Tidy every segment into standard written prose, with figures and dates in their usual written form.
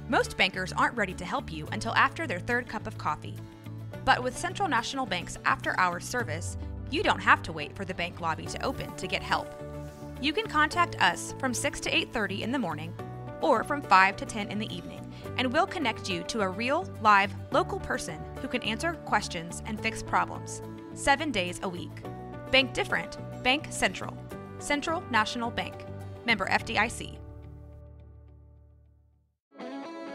Most bankers aren't ready to help you until after their third cup of coffee. But with Central National Bank's after-hours service, you don't have to wait for the bank lobby to open to get help. You can contact us from 6 to 8:30 in the morning or from 5 to 10 in the evening, and we'll connect you to a real, live, local person who can answer questions and fix problems 7 days a week. Bank different. Bank Central. Central National Bank. Member FDIC.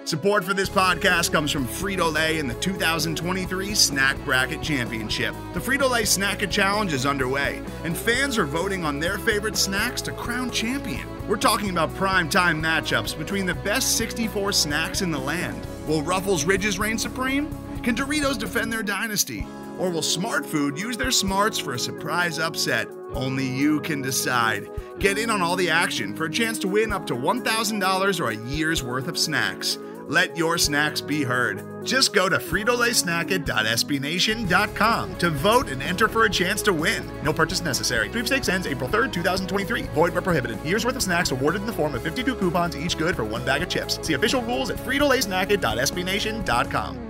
Support for this podcast comes from Frito-Lay and the 2023 Snack Bracket Championship. The Frito-Lay Snack-It Challenge is underway, and fans are voting on their favorite snacks to crown champion. We're talking about prime-time matchups between the best 64 snacks in the land. Will Ruffles Ridges reign supreme? Can Doritos defend their dynasty? Or will Smart Food use their smarts for a surprise upset? Only you can decide. Get in on all the action for a chance to win up to $1,000 or a year's worth of snacks. Let your snacks be heard. Just go to fritolaysnacket.sbnation.com to vote and enter for a chance to win. No purchase necessary. Sweepstakes ends April 3rd, 2023. Void where prohibited. Year's worth of snacks awarded in the form of 52 coupons, each good for 1 bag of chips. See official rules at fritolaysnacket.sbnation.com.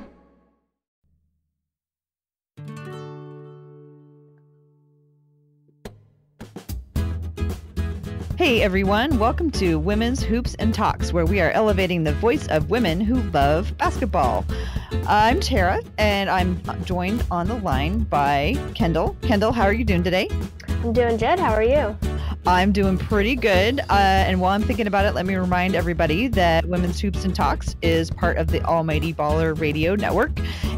Hey everyone, welcome to Women's Hoops and Talks, where we are elevating the voice of women who love basketball. I'm Tara, and I'm joined on the line by Kendyl. Kendyl, how are you doing today? I'm doing good. How are you? I'm doing pretty good. And while I'm thinking about it, let me remind everybody that Women's Hoops and Talks is part of the Almighty Baller Radio Network.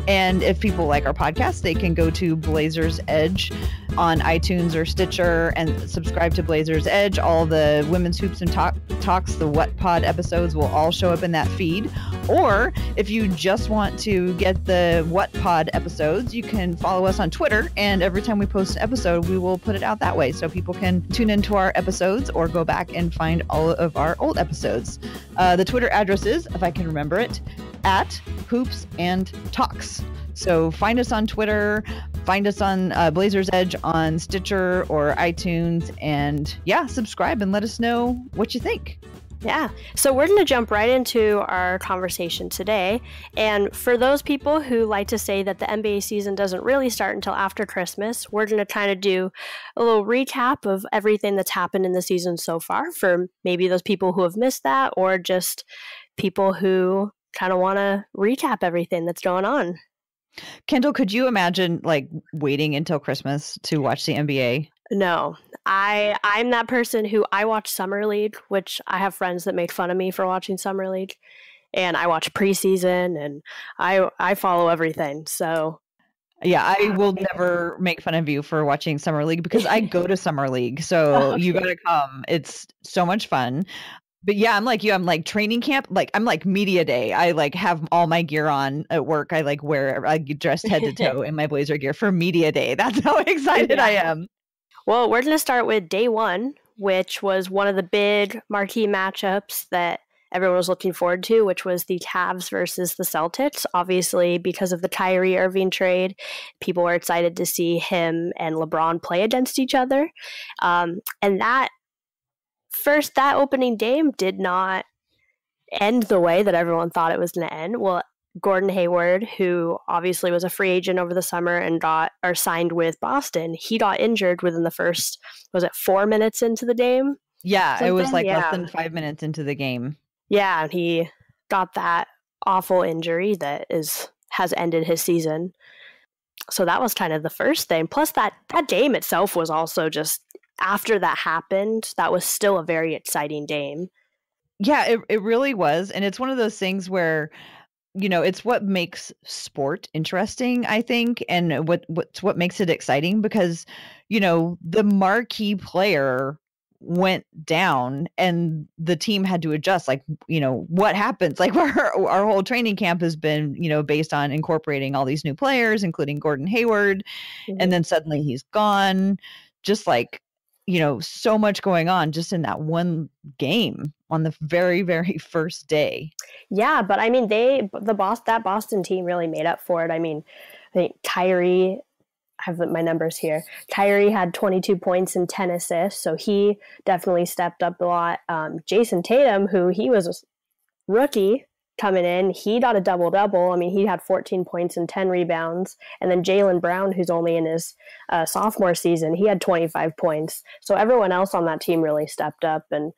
And if people like our podcast, they can go to Blazers Edge on iTunes or Stitcher and subscribe to Blazers Edge. All the Women's Hoops and Talks, the W.H.A.T episodes will all show up in that feed. Or if you just want to get the W.H.A.T episodes, you can follow us on Twitter. And every time we post an episode, we will put it out that way so people can tune into our episodes or go back and find all of our old episodes. The Twitter address is, if I can remember it, at Hoops and Talks. So find us on Twitter, find us on Blazers Edge on Stitcher or iTunes, and yeah, subscribe and let us know what you think. Yeah, so we're going to jump right into our conversation today. And for those people who like to say that the NBA season doesn't really start until after Christmas, we're going to kind of do a little recap of everything that's happened in the season so far for maybe those people who have missed that, or just people who kind of want to recap everything that's going on. Kendyl, could you imagine like waiting until Christmas to watch the NBA? No, I'm that person who I watch Summer League, which I have friends that make fun of me for watching Summer League, and I watch preseason, and I follow everything. So yeah, I will never make fun of you for watching Summer League because I go to Summer League. So you got to come. It's so much fun. But yeah, I'm like you. I'm like training camp. Like I'm like media day. I like have all my gear on at work. I like I get dressed head to toe in my Blazer gear for media day. That's how excited I am. Well, we're going to start with day one, which was one of the big marquee matchups that everyone was looking forward to, which was the Cavs versus the Celtics. Obviously, because of the Kyrie Irving trade, people were excited to see him and LeBron play against each other. And that opening game did not end the way that everyone thought it was going to end. Well, Gordon Hayward, who obviously was a free agent over the summer and signed with Boston, he got injured within the first, 4 minutes into the game? Yeah, something? It was like less than 5 minutes into the game. Yeah, he got that awful injury that has ended his season. So that was kind of the first thing. Plus that game itself was also just, after that happened, that was still a very exciting game. Yeah, it really was. And it's one of those things where, you know, it's what makes sport interesting, I think, and what makes it exciting because, you know, the marquee player went down and the team had to adjust. Like, you know, what happens? Like our whole training camp has been, you know, based on incorporating all these new players, including Gordon Hayward, and then suddenly he's gone. Just like, you know, so much going on just in that one game on the very, very first day. Yeah, but I mean, that Boston team really made up for it. I mean, I think Kyrie, I have my numbers here. Kyrie had 22 points and 10 assists, so he definitely stepped up a lot. Jayson Tatum, who he was a rookie, coming in, he got a double-double. I mean, he had 14 points and 10 rebounds. And then Jaylen Brown, who's only in his sophomore season, he had 25 points. So everyone else on that team really stepped up. And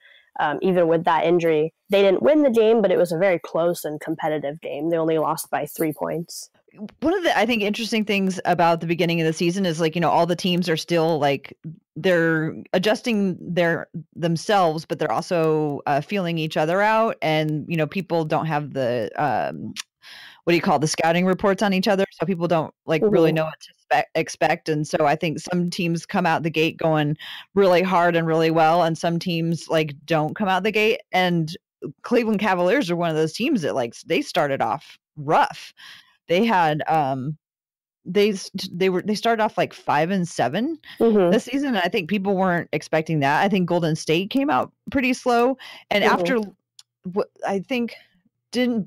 even with that injury, they didn't win the game, but it was a very close and competitive game. They only lost by 3 points. One of the, I think, interesting things about the beginning of the season is like, all the teams are still like, they're adjusting themselves, but they're also feeling each other out. And, people don't have the, the scouting reports on each other. So people don't really know what to expect. And so I think some teams come out the gate going really hard and really well. And some teams don't come out the gate. And Cleveland Cavaliers are one of those teams that they started off rough. They had they started off 5-7 this season. And I think people weren't expecting that. I think Golden State came out pretty slow, and after I think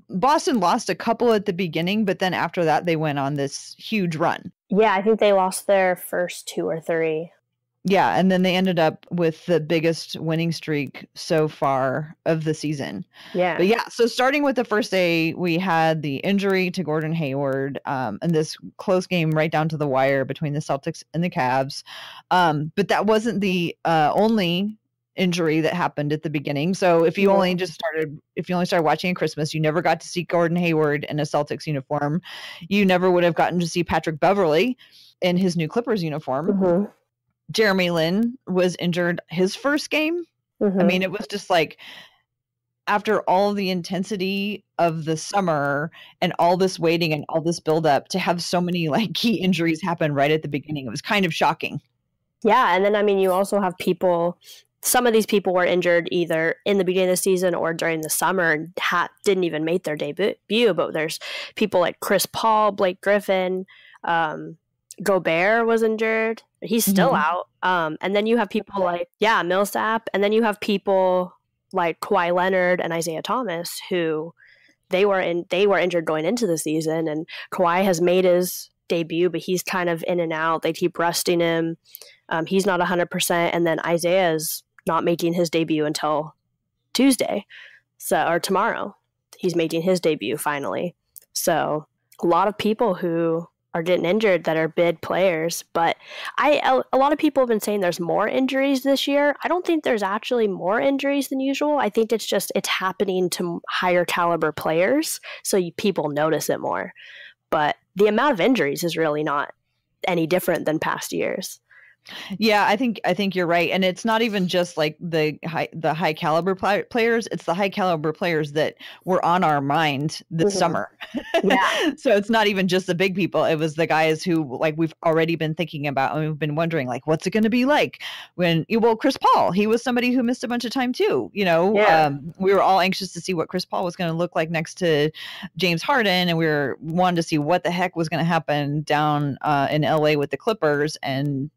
Boston lost a couple at the beginning, but then after that they went on this huge run. Yeah, I think they lost their first 2 or 3. Yeah, and then they ended up with the biggest winning streak so far of the season. Yeah. But yeah, so starting with the first day, we had the injury to Gordon Hayward, and this close game right down to the wire between the Celtics and the Cavs. But that wasn't the only injury that happened at the beginning. So if you only started watching at Christmas, you never got to see Gordon Hayward in a Celtics uniform. You never would have gotten to see Patrick Beverley in his new Clippers uniform. Mm-hmm. Jeremy Lin was injured his first game. Mm-hmm. I mean, it was just after all the intensity of the summer and all this waiting and all this buildup, to have so many key injuries happen right at the beginning, it was kind of shocking. Yeah. And then, I mean, you also have some of these people were injured either in the beginning of the season or during the summer and didn't even make their debut. But there's people like Chris Paul, Blake Griffin, Gobert was injured. He's still out. And then you have people Millsap. And then you have people like Kawhi Leonard and Isaiah Thomas, who they were injured going into the season. And Kawhi has made his debut, but he's kind of in and out. They keep resting him. He's not 100%. And then Isaiah's not making his debut until Tuesday. Or tomorrow. He's making his debut finally. So a lot of people who are getting injured that are bid players, but a lot of people have been saying there's more injuries this year. I don't think there's actually more injuries than usual. I think it's happening to higher caliber players, so people notice it more. But the amount of injuries is really not any different than past years. Yeah, I think you're right, and it's not even just the high caliber players. It's the high caliber players that were on our mind this summer. Yeah. So it's not even just the big people. It was the guys who we've already been thinking about, and we've been wondering what's it going to be like when Chris Paul. He was somebody who missed a bunch of time too. Yeah. We were all anxious to see what Chris Paul was going to look like next to James Harden, and we wanted to see what the heck was going to happen down in LA with the Clippers. And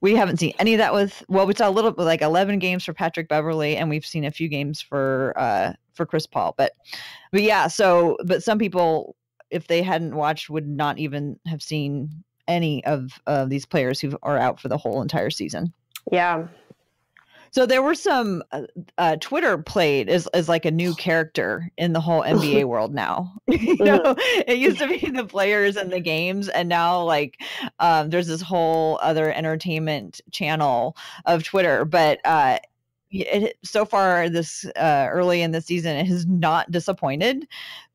we haven't seen any of that we saw a little bit 11 games for Patrick Beverley, and we've seen a few games for Chris Paul, but yeah. So, but some people, if they hadn't watched, would not even have seen any of these players who are out for the whole entire season. Yeah. So there were some Twitter played as a new character in the whole NBA world now. It used to be the players and the games, and now there's this whole other entertainment channel of Twitter. But so far this early in the season, it has not disappointed.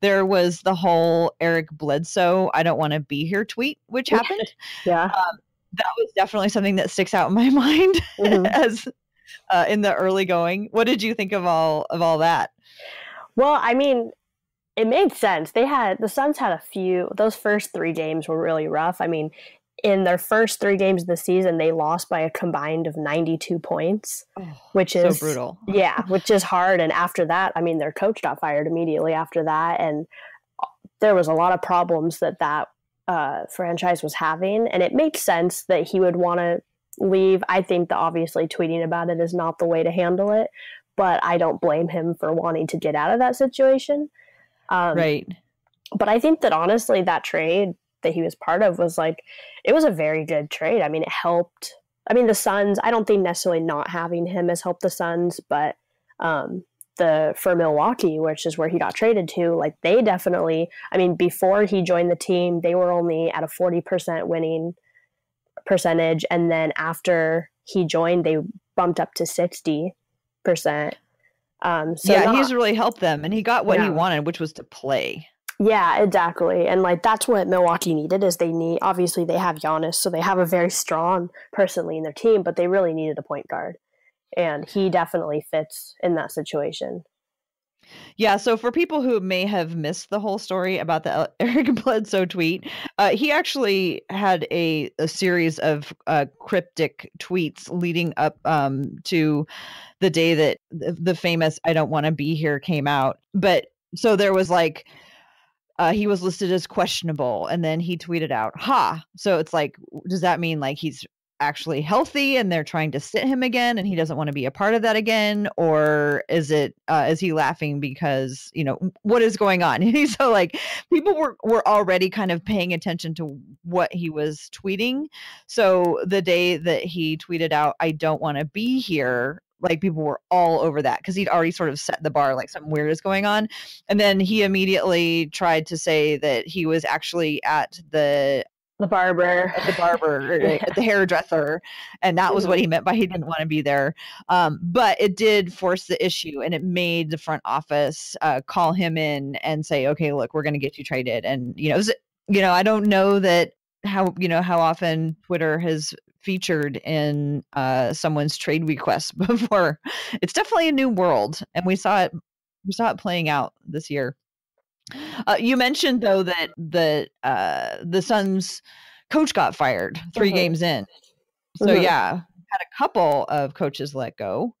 There was the whole Eric Bledsoe "I don't want to be here" tweet, which happened. Yeah, that was definitely something that sticks out in my mind as. In the early going. What did you think of all that? Well, I mean, it made sense. The Suns had those first 3 games were really rough. I mean, in their first 3 games of the season, they lost by a combined of 92 points, which is so brutal. Yeah, which is hard. And after that, I mean, their coach got fired immediately after that. And there was a lot of problems that franchise was having. And it makes sense that he would want to leave. I think that obviously tweeting about it is not the way to handle it, but I don't blame him for wanting to get out of that situation. Right. But I think that honestly, that trade that he was part of was it was a very good trade. I mean, it helped. I mean, the Suns, I don't think necessarily not having him has helped the Suns, but for Milwaukee, which is where he got traded to, like they definitely, I mean, before he joined the team, they were only at a 40% winning percentage. And then after he joined, they bumped up to 60%. He's really helped them, and he got what he wanted, which was to play. Yeah, exactly. And like that's what Milwaukee needed is obviously they have Giannis, so they have a very strong person leading their team, but they really needed a point guard. And he definitely fits in that situation. Yeah, so for people who may have missed the whole story about the Eric Bledsoe tweet, he actually had a series of cryptic tweets leading up to the day that the famous "I don't want to be here" came out. But so there was like, he was listed as questionable, and then he tweeted out, "Ha!" So it's like, does that mean like he's actually healthy and they're trying to sit him again and he doesn't want to be a part of that again? Or is he laughing because, what is going on? So like people were already kind of paying attention to what he was tweeting. So the day that he tweeted out, "I don't want to be here," like people were all over that because he'd already sort of set the bar, like something weird is going on. And then he immediately tried to say that he was actually at the barber, at the hairdresser, and that was what he meant by he didn't want to be there. But it did force the issue, and it made the front office call him in and say, "Okay, look, we're going to get you traded." And I don't know that how often Twitter has featured in someone's trade request before. It's definitely a new world, and we saw it playing out this year. You mentioned though that the Suns coach got fired 3 games in. So had a couple of coaches let go.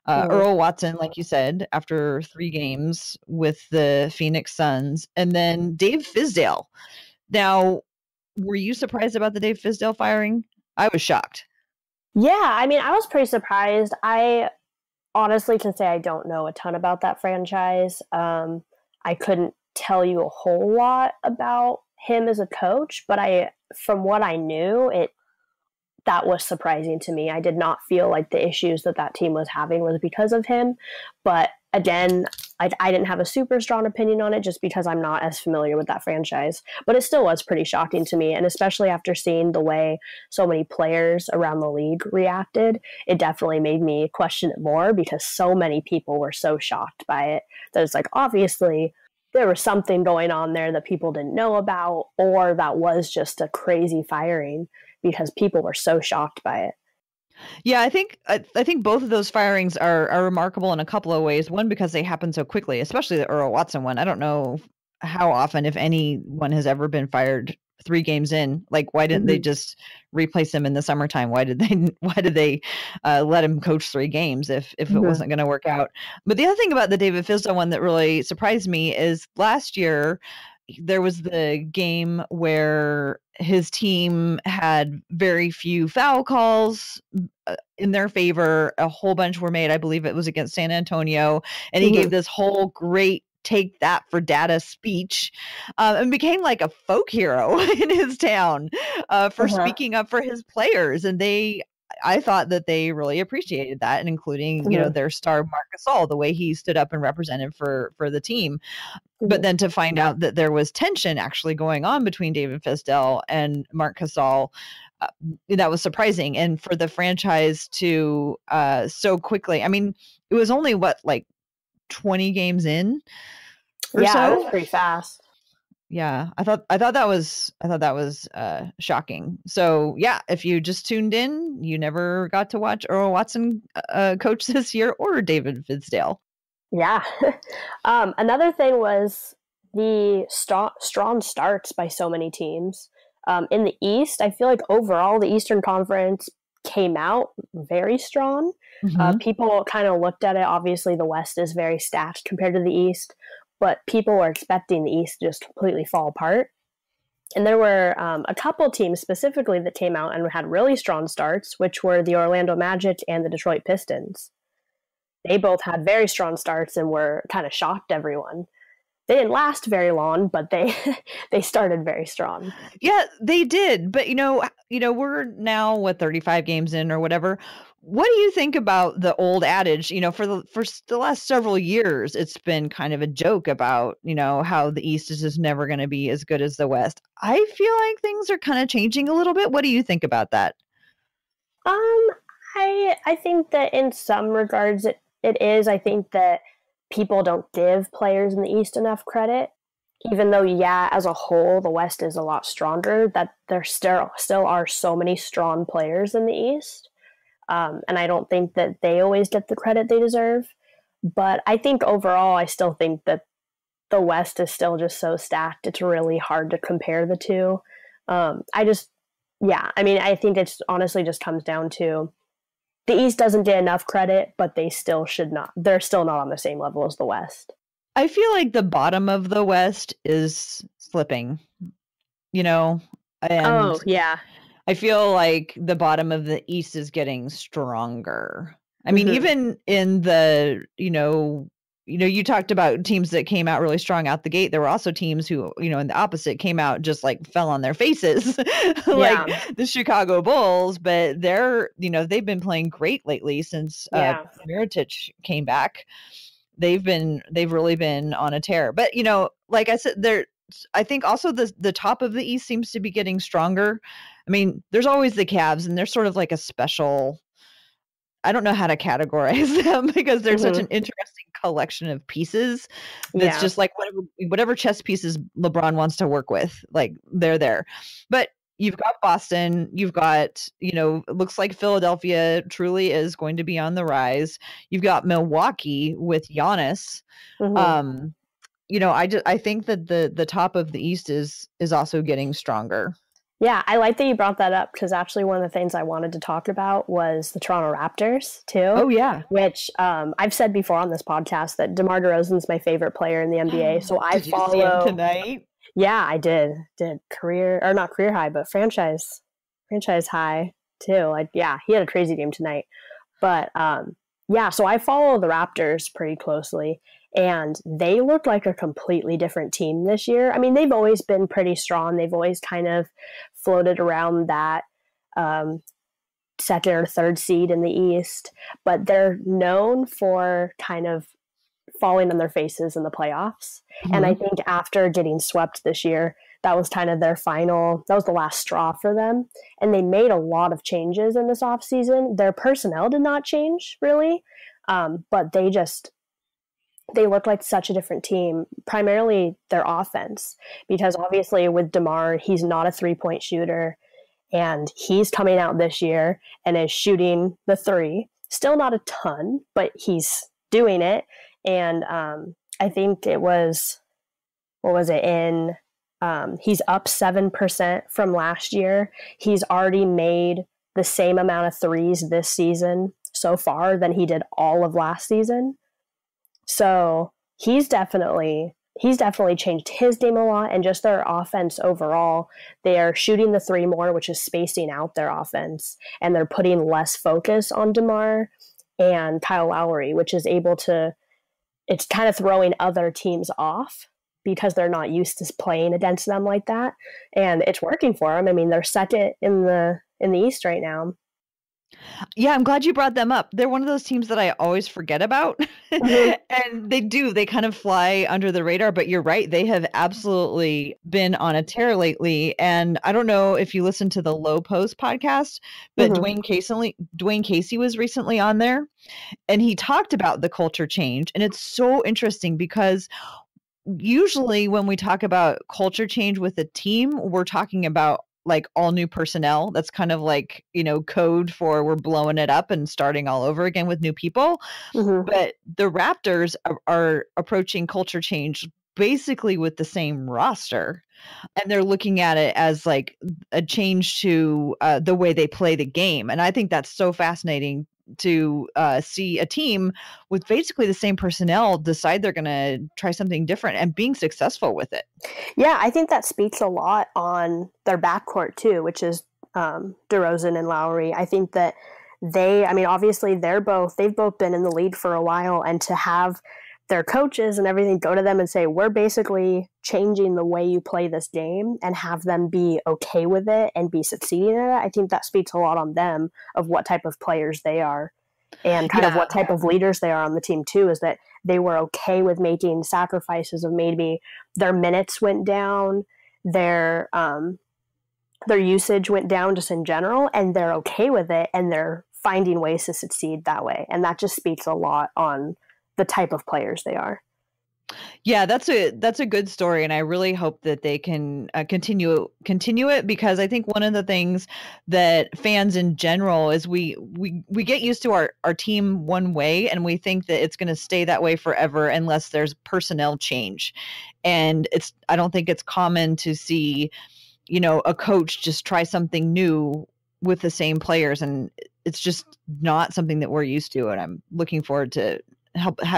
Earl Watson, like you said, after 3 games with the Phoenix Suns, and then Dave Fizdale. Now, were you surprised about the Dave Fizdale firing? I was shocked. Yeah, I mean, I was pretty surprised. I honestly can say I don't know a ton about that franchise. I couldn't tell you a whole lot about him as a coach, but from what I knew, that was surprising to me. I did not feel like the issues that team was having was because of him. But again, I didn't have a super strong opinion on it just because I'm not as familiar with that franchise. But it still was pretty shocking to me. And especially after seeing the way so many players around the league reacted, it definitely made me question it more because so many people were so shocked by it that it's like, obviously, there was something going on there that people didn't know about, or that was just a crazy firing because people were so shocked by it. Yeah, I think both of those firings are remarkable in a couple of ways. One, because they happen so quickly, especially the Earl Watson one. I don't know how often, if anyone has ever been fired 3 games in. Like, why didn't they just replace him in the summertime? Why did they let him coach 3 games if it wasn't going to work out? But the other thing about the David Fizdale one that really surprised me is last year there was the game where his team had very few foul calls in their favor. A whole bunch were made. I believe it was against San Antonio, and he gave this whole great "take that for data" speech, and became like a folk hero in his town for speaking up for his players. And I thought that they really appreciated that, and including, their star Marc Gasol, the way he stood up and represented for the team. But then to find out that there was tension actually going on between David Fizdale and Marc Gasol, that was surprising. And for the franchise to so quickly, I mean, it was only 20 games in or so? It was pretty fast. Yeah, I thought that was shocking. So yeah, if you just tuned in, you never got to watch Earl Watson coach this year, or David Fizdale. Yeah. Another thing was the strong starts by so many teams. In the East, I feel like overall the Eastern Conference came out very strong. People kind of looked at it. Obviously, the West is very stacked compared to the East, but people were expecting the East to just completely fall apart. And there were a couple teams specifically that came out and had really strong starts, which were the Orlando Magic and the Detroit Pistons. They both had very strong starts and were kind of shocked everyone. They didn't last very long, but they started very strong. Yeah, they did. But we're now 35 games in or whatever. What do you think about the old adage, for the last several years, it's been kind of a joke about, how the East is just never going to be as good as the West. I feel like things are kind of changing a little bit. What do you think about that? I think that in some regards it is. I think that people don't give players in the East enough credit, even though, as a whole, the West is a lot stronger, that there still are so many strong players in the East. And I don't think that they always get the credit they deserve. But I think overall, I still think that the West is still just so stacked. It's really hard to compare the two. I think it's honestly just comes down to the East doesn't get enough credit, but they still should not. They're still not on the same level as the West. I feel like the bottom of the West is slipping, and oh, yeah. I feel like the bottom of the East is getting stronger. I mean, even in the, you talked about teams that came out really strong out the gate. There were also teams who, in the opposite came out just like fell on their faces, like the Chicago Bulls. But they've been playing great lately since Mirotic came back. They've really been on a tear. But, like I said, I think also the top of the East seems to be getting stronger. I mean, there's always the Cavs, and they're sort of like a special. I don't know how to categorize them because they're such an interesting collection of pieces. That's just like whatever chess pieces LeBron wants to work with, like they're there. But you've got Boston, you've got, it looks like Philadelphia truly is going to be on the rise. You've got Milwaukee with Giannis. I think that the top of the East is also getting stronger. Yeah, I like that you brought that up because actually one of the things I wanted to talk about was the Toronto Raptors too. Oh yeah, which I've said before on this podcast that DeMar DeRozan's my favorite player in the NBA. So I follow. You see him tonight? Yeah, I did not career high, but franchise high too. He had a crazy game tonight. But so I follow the Raptors pretty closely. And they look like a completely different team this year. I mean, they've always been pretty strong. They've always kind of floated around that second or third seed in the East. But they're known for kind of falling on their faces in the playoffs. And I think after getting swept this year, that was kind of that was the last straw for them. And they made a lot of changes in this offseason. Their personnel did not change, really. But they look like such a different team, primarily their offense, because obviously with DeMar, he's not a three-point shooter, and he's coming out this year and is shooting the three. Still not a ton, but he's doing it. And I think it was, he's up 7% from last year. He's already made the same amount of threes this season so far than he did all of last season. So he's definitely changed his game a lot, and just their offense overall. They are shooting the three more, which is spacing out their offense, and they're putting less focus on DeMar and Kyle Lowry, which is it's kind of throwing other teams off because they're not used to playing against them like that, and it's working for them. I mean, they're second in the East right now. Yeah, I'm glad you brought them up. They're one of those teams that I always forget about. And they kind of fly under the radar, but you're right. They have absolutely been on a tear lately. And I don't know if you listen to the Lowe Post podcast, but Dwayne Casey was recently on there, and he talked about the culture change. And it's so interesting because usually when we talk about culture change with a team, we're talking about like all new personnel. That's kind of like, code for we're blowing it up and starting all over again with new people. But the Raptors are approaching culture change basically with the same roster. And they're looking at it as like a change to the way they play the game. And I think that's so fascinating to see a team with basically the same personnel decide they're going to try something different and being successful with it. Yeah, I think that speaks a lot on their backcourt too, which is DeRozan and Lowry. I think that obviously they've both been in the league for a while, and to have their coaches and everything go to them and say, we're basically changing the way you play this game, and have them be okay with it and be succeeding at it, I think that speaks a lot on them of what type of players they are and kind of what type of leaders they are on the team too, is that they were okay with making sacrifices of maybe their minutes went down, their usage went down just in general, and they're okay with it, and they're finding ways to succeed that way. And that just speaks a lot on the type of players they are. Yeah, that's a good story, and I really hope that they can continue it, because I think one of the things that fans in general is we get used to our team one way, and we think that it's going to stay that way forever unless there's personnel change. And I don't think it's common to see, a coach just try something new with the same players, and it's just not something that we're used to. And I'm looking forward to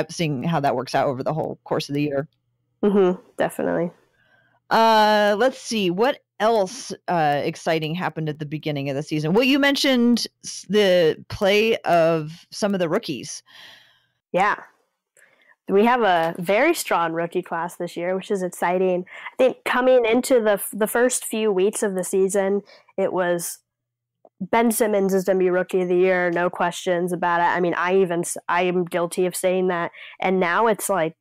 seeing how that works out over the whole course of the year. Definitely. Let's see what else exciting happened at the beginning of the season. Well, you mentioned the play of some of the rookies. Yeah, we have a very strong rookie class this year, which is exciting. I think coming into the first few weeks of the season, it was Ben Simmons is going to be Rookie of the Year, no questions about it. I mean, I am guilty of saying that. And now it's like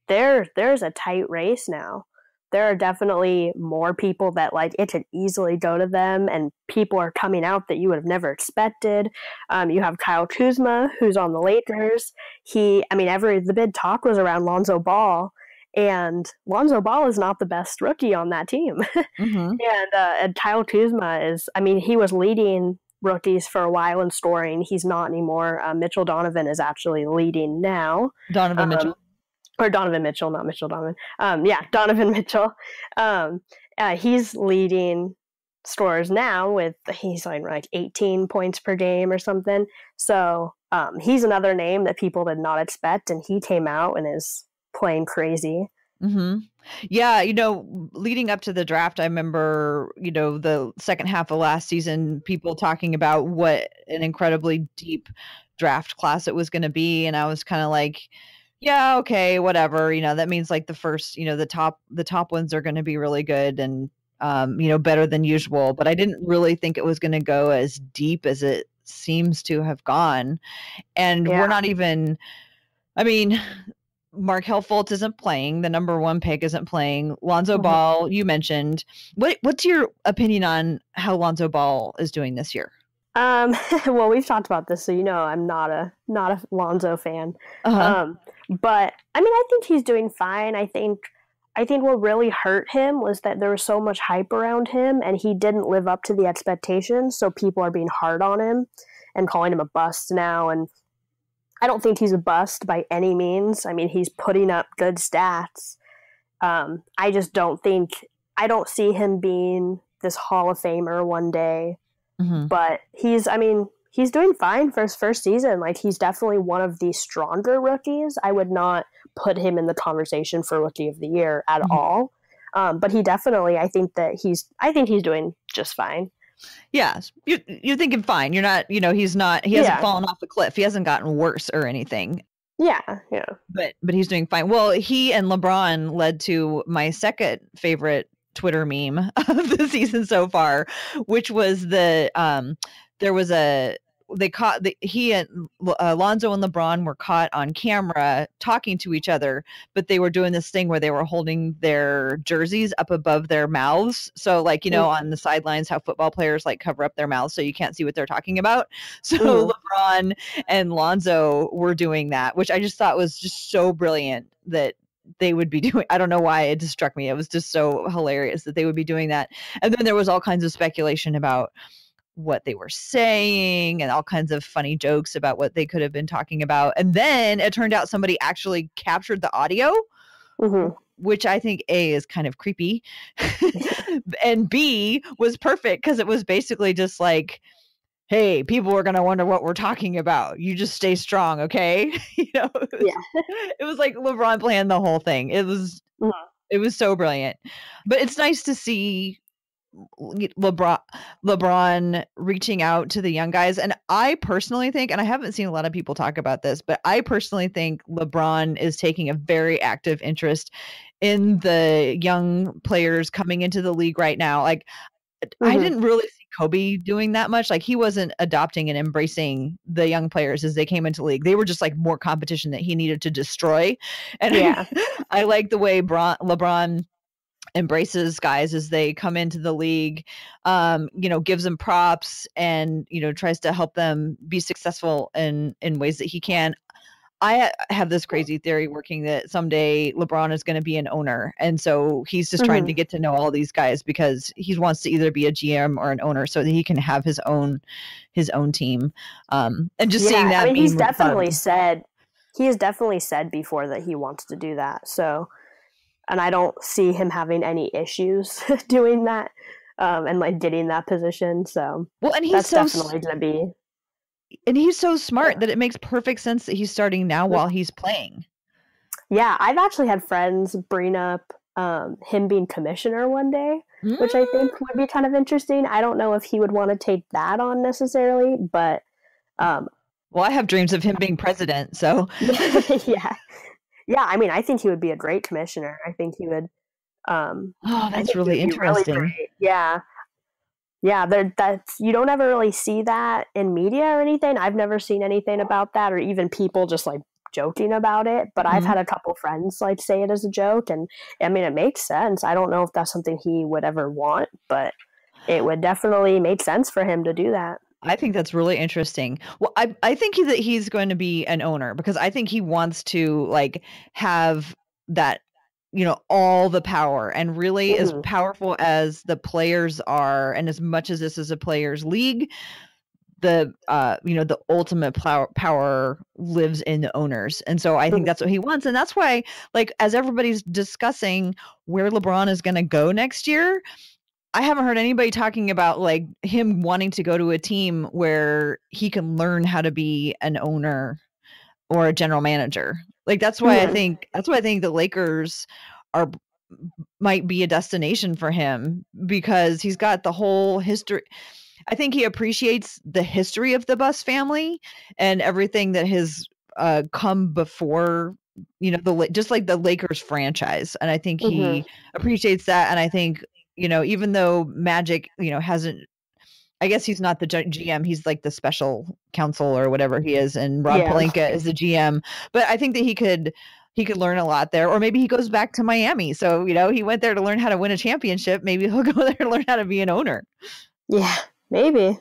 there's a tight race now. There are definitely more people that like it could easily go to them, and people are coming out that you would have never expected. You have Kyle Kuzma, who's on the Lakers. The big talk was around Lonzo Ball. And Lonzo Ball is not the best rookie on that team. And Kyle Kuzma he was leading rookies for a while in scoring. He's not anymore. Mitchell Donovan is actually leading now. Donovan Mitchell. Or Donovan Mitchell, not Mitchell Donovan. Donovan Mitchell. He's leading scorers now he's like 18 points per game or something. So he's another name that people did not expect, and he came out and is playing crazy. Yeah, leading up to the draft, I remember, the second half of last season, people talking about what an incredibly deep draft class it was going to be, and I was kind of like, yeah, okay, whatever. That means like the first, the top ones are going to be really good and better than usual, but I didn't really think it was going to go as deep as it seems to have gone. And we're not even, Markelle Fultz isn't playing. The number one pick isn't playing. Lonzo Ball, you mentioned. What's your opinion on how Lonzo Ball is doing this year? Well, we've talked about this, so I'm not a Lonzo fan. But I think he's doing fine. I think what really hurt him was that there was so much hype around him, and he didn't live up to the expectations. So people are being hard on him and calling him a bust now. And I don't think he's a bust by any means. He's putting up good stats. I just don't see him being this Hall of Famer one day. But he's doing fine for his first season. Like, he's definitely one of the stronger rookies. I would not put him in the conversation for Rookie of the Year at all. But he definitely, I think he's doing just fine. Yeah, you're thinking fine. You're not, he hasn't fallen off the cliff. He hasn't gotten worse or anything. Yeah. But he's doing fine. Well, he and LeBron led to my second favorite Twitter meme of the season so far, which was he and Lonzo and LeBron were caught on camera talking to each other, but they were doing this thing where they were holding their jerseys up above their mouths. So like, on the sidelines, how football players like cover up their mouths so you can't see what they're talking about. So LeBron and Lonzo were doing that, which I just thought was just so brilliant that they would be doing. I don't know why it just struck me. It was just so hilarious that they would be doing that. And then there was all kinds of speculation about what they were saying and all kinds of funny jokes about what they could have been talking about. And then it turned out somebody actually captured the audio, which I think A, is kind of creepy, and B, was perfect because it was basically just like, hey, people are going to wonder what we're talking about. You just stay strong, okay? It was like LeBron planned the whole thing. It was so brilliant. But it's nice to see LeBron reaching out to the young guys. And I personally think, and I haven't seen a lot of people talk about this, but I personally think LeBron is taking a very active interest in the young players coming into the league right now. Like, I didn't really see Kobe doing that much. Like, he wasn't adopting and embracing the young players as they came into the league. They were just like more competition that he needed to destroy. And I like the way LeBron embraces guys as they come into the league, gives them props and, tries to help them be successful in ways that he can. I have this crazy theory working that someday LeBron is going to be an owner. And so he's just trying to get to know all these guys because he wants to either be a GM or an owner so that he can have his own team. And just seeing that. I mean, he has definitely said before that he wants to do that. So, and I don't see him having any issues doing that and like getting that position. So and he's definitely going to be. And he's so smart that it makes perfect sense that he's starting now while he's playing. Yeah, I've actually had friends bring up him being commissioner one day, which I think would be kind of interesting. I don't know if he would want to take that on necessarily, but well, I have dreams of him being president, so yeah. I mean, I think he would be a great commissioner. I think he would. That's really interesting. Really Yeah, that's you don't ever really see that in media or anything. I've never seen anything about that, or even people just like joking about it. But I've had a couple friends like say it as a joke, and I mean it makes sense. I don't know if that's something he would ever want, but it would definitely make sense for him to do that. I think that's really interesting. Well, I think that he's going to be an owner because I think he wants to like have that, all the power, and really as powerful as the players are, and as much as this is a players league, the ultimate power lives in the owners. And so I think that's what he wants. And that's why, like, as everybody's discussing where LeBron is going to go next year, I haven't heard anybody talking about like him wanting to go to a team where he can learn how to be an owner or a general manager. Like that's why I think the Lakers might be a destination for him, because he's got the whole history. I think he appreciates the history of the Buss family and everything that has come before, just like the Lakers franchise. And I think he appreciates that. And I think, even though Magic, hasn't, I guess he's not the GM. He's like the special counsel or whatever he is. And Rob Pelinka is the GM. But I think that he could learn a lot there. Or maybe he goes back to Miami. So, he went there to learn how to win a championship. Maybe he'll go there to learn how to be an owner. Yeah, maybe.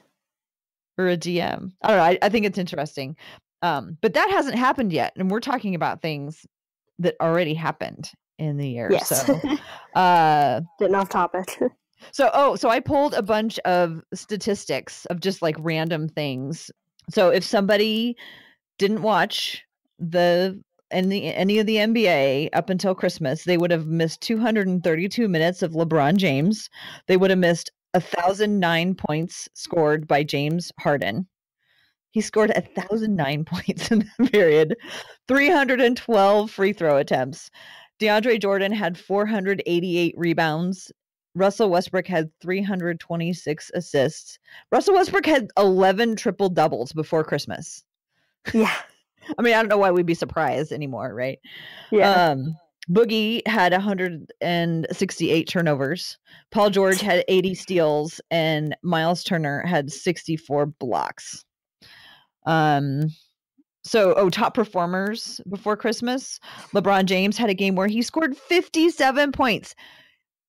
Or a GM. I don't know. I think it's interesting. But that hasn't happened yet. And we're talking about things that already happened in the year. Yes. So, getting off topic. So I pulled a bunch of statistics of just like random things. So if somebody didn't watch any of the NBA up until Christmas, they would have missed 232 minutes of LeBron James. They would have missed 1,009 points scored by James Harden. He scored 1,009 points in that period. 312 free throw attempts. DeAndre Jordan had 488 rebounds. Russell Westbrook had 326 assists. Russell Westbrook had 11 triple doubles before Christmas. Yeah. I mean, I don't know why we'd be surprised anymore, right? Yeah. Boogie had 168 turnovers. Paul George had 80 steals, and Miles Turner had 64 blocks. Top performers before Christmas. LeBron James had a game where he scored 57 points.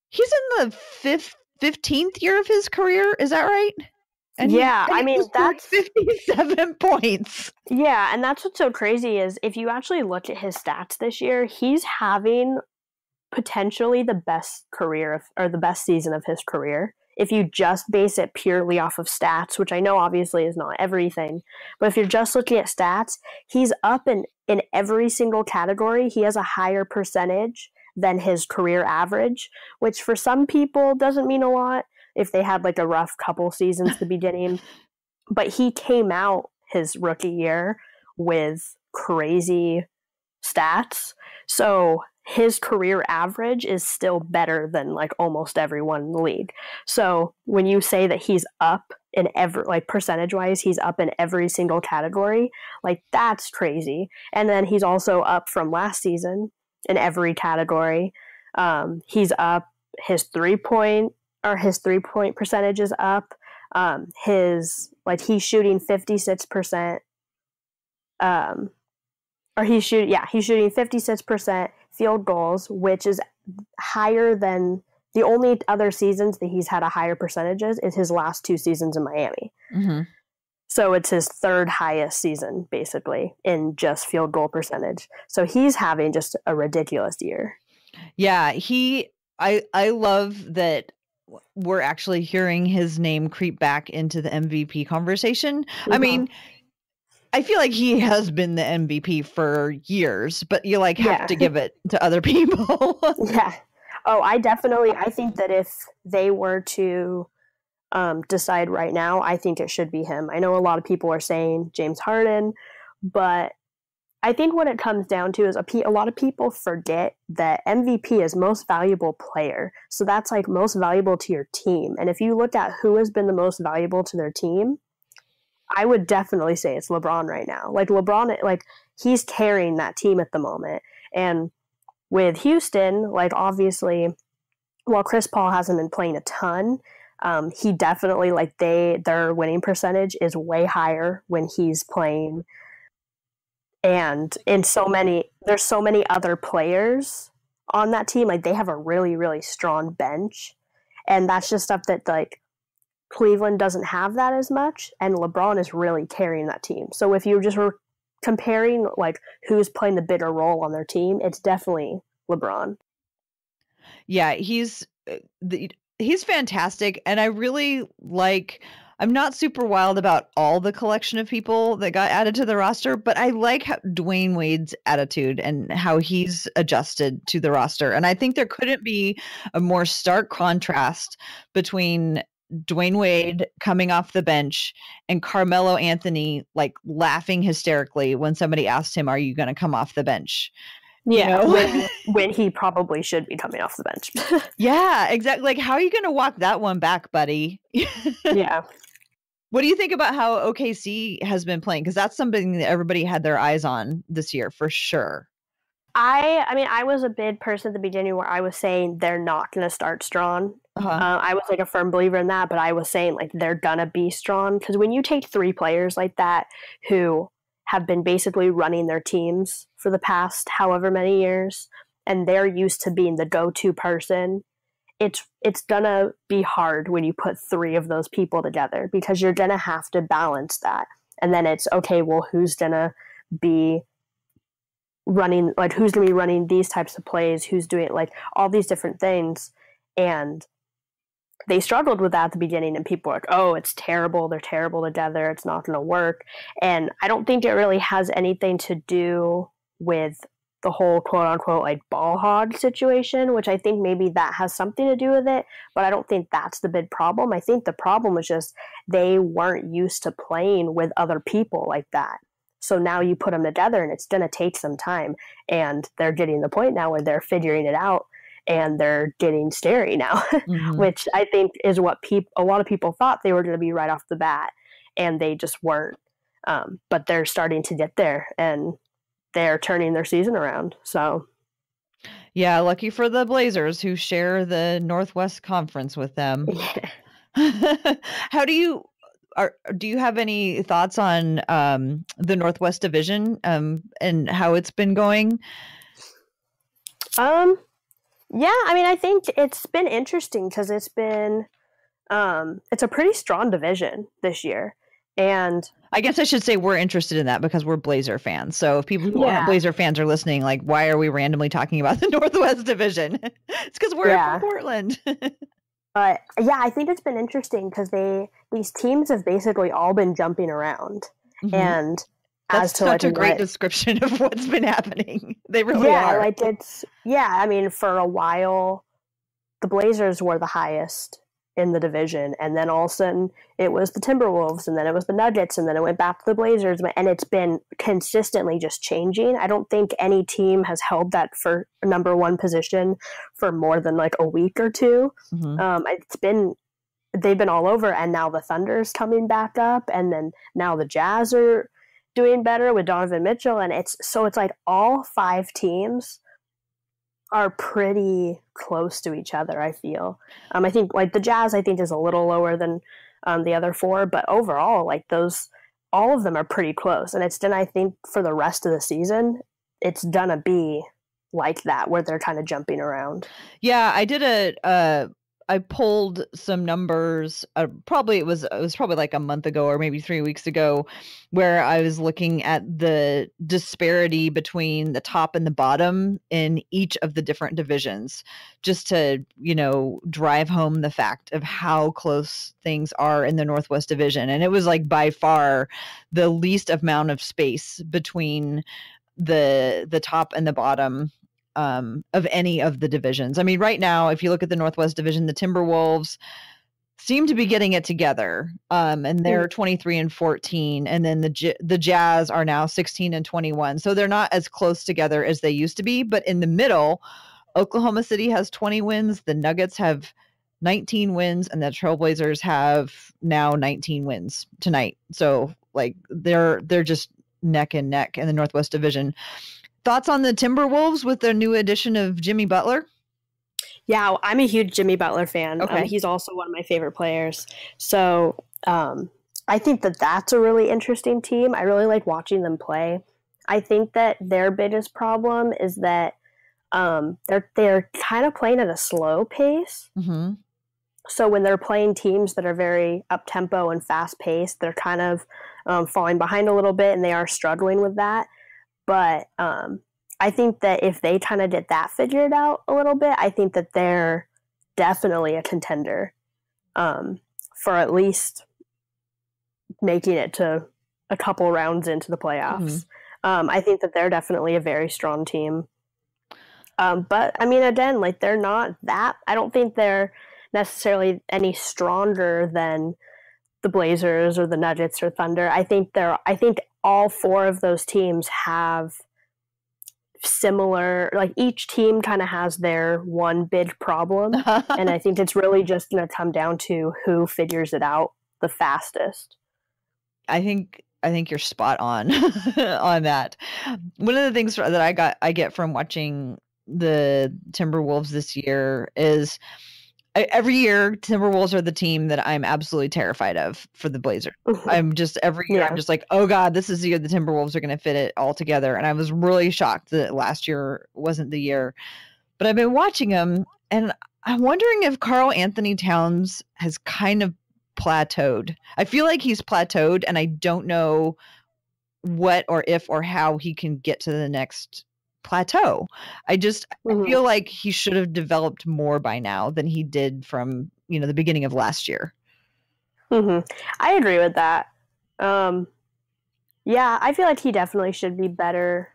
He's in the 15th year of his career. Is that right? And that's 57 points. Yeah, and that's what's so crazy is if you actually look at his stats this year, he's having potentially the best the best season of his career. If you just base it purely off of stats, which I know obviously is not everything, but if you're just looking at stats, he's up in every single category. He has a higher percentage than his career average, which for some people doesn't mean a lot if they had like a rough couple seasons at the beginning. But he came out his rookie year with crazy stats. So his career average is still better than like almost everyone in the league. So when you say that he's up in every, like percentage wise, he's up in every single category, like that's crazy. And then he's also up from last season in every category. He's up, his 3-point percentage is up. He's shooting 56%. He's shooting 56% field goals, which is higher than the only other seasons that he's had a higher percentages is his last 2 seasons in Miami. Mm-hmm. So it's his 3rd highest season, basically, in just field goal percentage. So he's having just a ridiculous year. Yeah, I love that we're actually hearing his name creep back into the MVP conversation. Mm-hmm. I mean, I feel like he has been the MVP for years, but you have to give it to other people. Yeah. Oh, I think that if they were to decide right now, I think it should be him. I know a lot of people are saying James Harden, but I think what it comes down to is a lot of people forget that MVP is most valuable player. So that's like most valuable to your team. And if you look at who has been the most valuable to their team, I would definitely say it's LeBron right now. Like LeBron, he's carrying that team at the moment. And with Houston, obviously, while Chris Paul hasn't been playing a ton, he definitely their winning percentage is way higher when he's playing. And there's so many other players on that team. They have a really, really strong bench. And that's just stuff that Cleveland doesn't have that as much, and LeBron is really carrying that team. So if you just were comparing who's playing the bigger role on their team, it's definitely LeBron. Yeah, he's fantastic, and I really I'm not super wild about all the collection of people that got added to the roster, but I like Dwayne Wade's attitude and how he's adjusted to the roster. And I think there couldn't be a more stark contrast between Dwayne Wade coming off the bench and Carmelo Anthony laughing hysterically when somebody asked him, "Are you going to come off the bench?" Yeah, when he probably should be coming off the bench. Yeah, exactly. How are you going to walk that one back, buddy? Yeah. What do you think about how OKC has been playing? Because that's something that everybody had their eyes on this year for sure. I was a big person at the beginning where I was saying they're not going to start strong. Uh-huh. I was a firm believer in that, but I was saying they're going to be strong. Because when you take 3 players like that who have been basically running their teams for the past however many years, and they're used to being the go-to person, it's going to be hard when you put 3 of those people together because you're going to have to balance that. And then it's, okay, well, who's going to be running, who's going to be running these types of plays, who's doing all these different things. And they struggled with that at the beginning, and people were like, oh, it's terrible, they're terrible together, it's not going to work. And I don't think it really has anything to do with the whole quote-unquote ball hog situation, which I think maybe that has something to do with it, but I don't think that's the big problem. I think the problem was just they weren't used to playing with other people like that. So now you put them together, and it's going to take some time, and they're getting the point now where they're figuring it out, and they're getting scary now, mm-hmm. which I think is what a lot of people thought they were going to be right off the bat, and they just weren't. But they're starting to get there, and they're turning their season around. So, yeah, lucky for the Blazers who share the Northwest Conference with them. Yeah. How do you have any thoughts on the Northwest Division and how it's been going? Yeah, I think it's been interesting because it's been it's a pretty strong division this year. And I guess I should say we're interested in that because we're Blazer fans. So if people who aren't Blazer fans are listening, why are we randomly talking about the Northwest Division? It's because we're from Portland. But yeah, I think it's been interesting because these teams have basically all been jumping around. Mm-hmm. And that's such a great description of what's been happening. They really are. For a while, the Blazers were the highest in the division, and then all of a sudden it was the Timberwolves, and then it was the Nuggets, and then it went back to the Blazers, and it's been consistently just changing. I don't think any team has held that for number one position for more than like a week or two. They've been all over, and now the Thunder's coming back up, and then now the Jazz are doing better with Donovan Mitchell, and it's like all 5 teams are pretty close to each other, I feel. I think like the Jazz, I think, is a little lower than the other 4, but overall, like all of them are pretty close. And I think for the rest of the season, it's gonna be like that, where they're kind of jumping around. Yeah, I did I pulled some numbers. It was probably like a month ago or maybe 3 weeks ago, where I was looking at the disparity between the top and the bottom in each of the different divisions, just to, drive home the fact of how close things are in the Northwest Division. And it was like by far the least amount of space between the top and the bottom of any of the divisions. I mean, right now, if you look at the Northwest Division, the Timberwolves seem to be getting it together, and they're 23-14, and then the Jazz are now 16-21. So they're not as close together as they used to be. But in the middle, Oklahoma City has 20 wins, the Nuggets have 19 wins, and the Trailblazers have now 19 wins tonight. So like they're just neck and neck in the Northwest Division. Thoughts on the Timberwolves with their new addition of Jimmy Butler? Yeah, I'm a huge Jimmy Butler fan. Okay. He's also one of my favorite players. So I think that's a really interesting team. I really like watching them play. I think that their biggest problem is that they're kind of playing at a slow pace. Mm-hmm. So when they're playing teams that are very up-tempo and fast-paced, they're kind of falling behind a little bit, and they are struggling with that. But I think that if they kind of get that figured out a little bit, I think that they're definitely a contender for at least making it to a couple rounds into the playoffs. Mm-hmm. I think that they're definitely a very strong team. But, I mean, again, like they're not that – I don't think they're necessarily any stronger than the Blazers or the Nuggets or Thunder. I think all 4 of those teams have similar, like each team kind of has their one big problem. And I think it's really just going to come down to who figures it out the fastest. I think you're spot on on that. One of the things that I get from watching the Timberwolves this year is every year Timberwolves are the team that I'm absolutely terrified of for the Blazers. Mm-hmm. I'm just like, oh God, this is the year the Timberwolves are going to fit it all together. And I was really shocked that last year wasn't the year, but I've been watching them and I'm wondering if Karl Anthony Towns has kind of plateaued. I feel like he's plateaued and I don't know what or if or how he can get to the next plateau. I feel like he should have developed more by now than he did from the beginning of last year. Mm-hmm. I agree with that. Yeah, I feel like he definitely should be better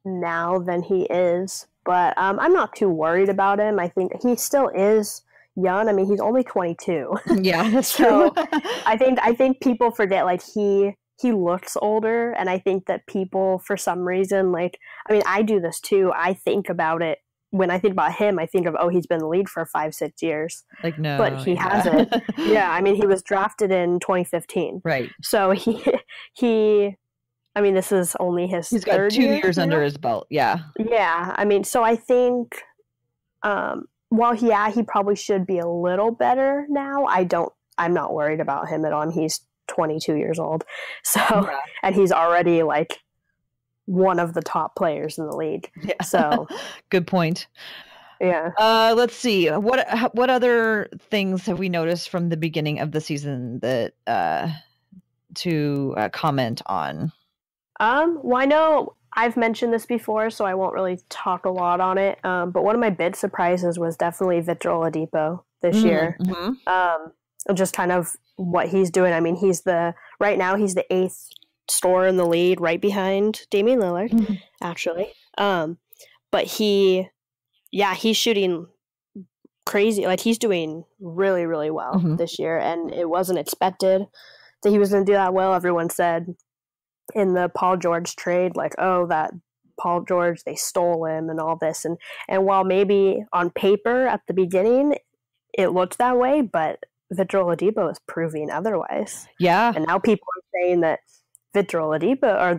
now than he is, but I'm not too worried about him. I think he still is young. I mean, he's only 22. Yeah, that's true. So I think people forget like he looks older, and I think that people, for some reason, like, I mean, I do this too. I think about it. When I think about him, I think of, he's been in the league for 5-6 years. Like, no. But he hasn't. Yeah, I mean, he was drafted in 2015. Right. So I mean, this is only his He's third got 2 year years under his belt. Yeah. Yeah, I mean, so I think, while, he probably should be a little better now, I'm not worried about him at all. He's 22 years old. So, yeah. And he's already like one of the top players in the league. Yeah. So good point. Yeah. Let's see. What other things have we noticed from the beginning of the season that to comment on? Well, I know I've mentioned this before, so I won't really talk a lot on it. But one of my big surprises was definitely Victor Oladipo this year. Mm-hmm. Just kind of what he's doing. I mean, right now he's the 8th scorer in the league, right behind Damian Lillard, mm-hmm. actually. But he's shooting crazy. Like, he's doing really, really well this year, and it wasn't expected that he was going to do that well. Everyone said in the Paul George trade, like, oh, that Paul George, they stole him and all this. And while maybe on paper at the beginning it looked that way, but Victor Oladipo is proving otherwise. Yeah. And now people are saying that Victor Oladipo or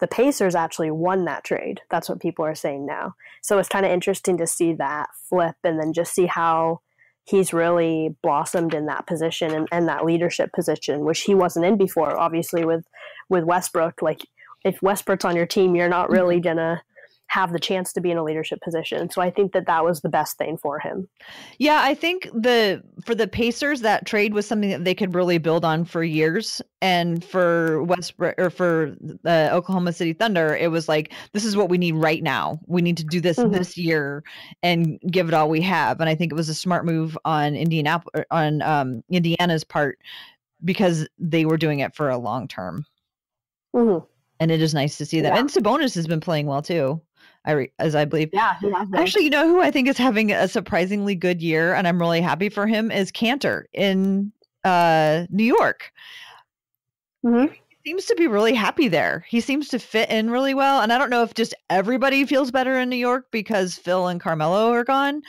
the Pacers actually won that trade. That's what people are saying now. So it's kind of interesting to see that flip and then just see how he's really blossomed in that position and that leadership position, which he wasn't in before. Obviously with Westbrook, like, if Westbrook's on your team, you're not really going to have the chance to be in a leadership position. So I think that was the best thing for him. Yeah, I think for the Pacers, that trade was something that they could really build on for years. And for Westbrook, or for the Oklahoma City Thunder, it was like, this is what we need right now. We need to do this this year and give it all we have. And I think it was a smart move on Indiana's part, because they were doing it for a long term. And it is nice to see that. And Sabonis has been playing well too, as I believe. Yeah, he has been. Actually, you know who I think is having a surprisingly good year, and I'm really happy for him, is Cantor in New York. He seems to be really happy there. He seems to fit in really well. And I don't know if just everybody feels better in New York because Phil and Carmelo are gone.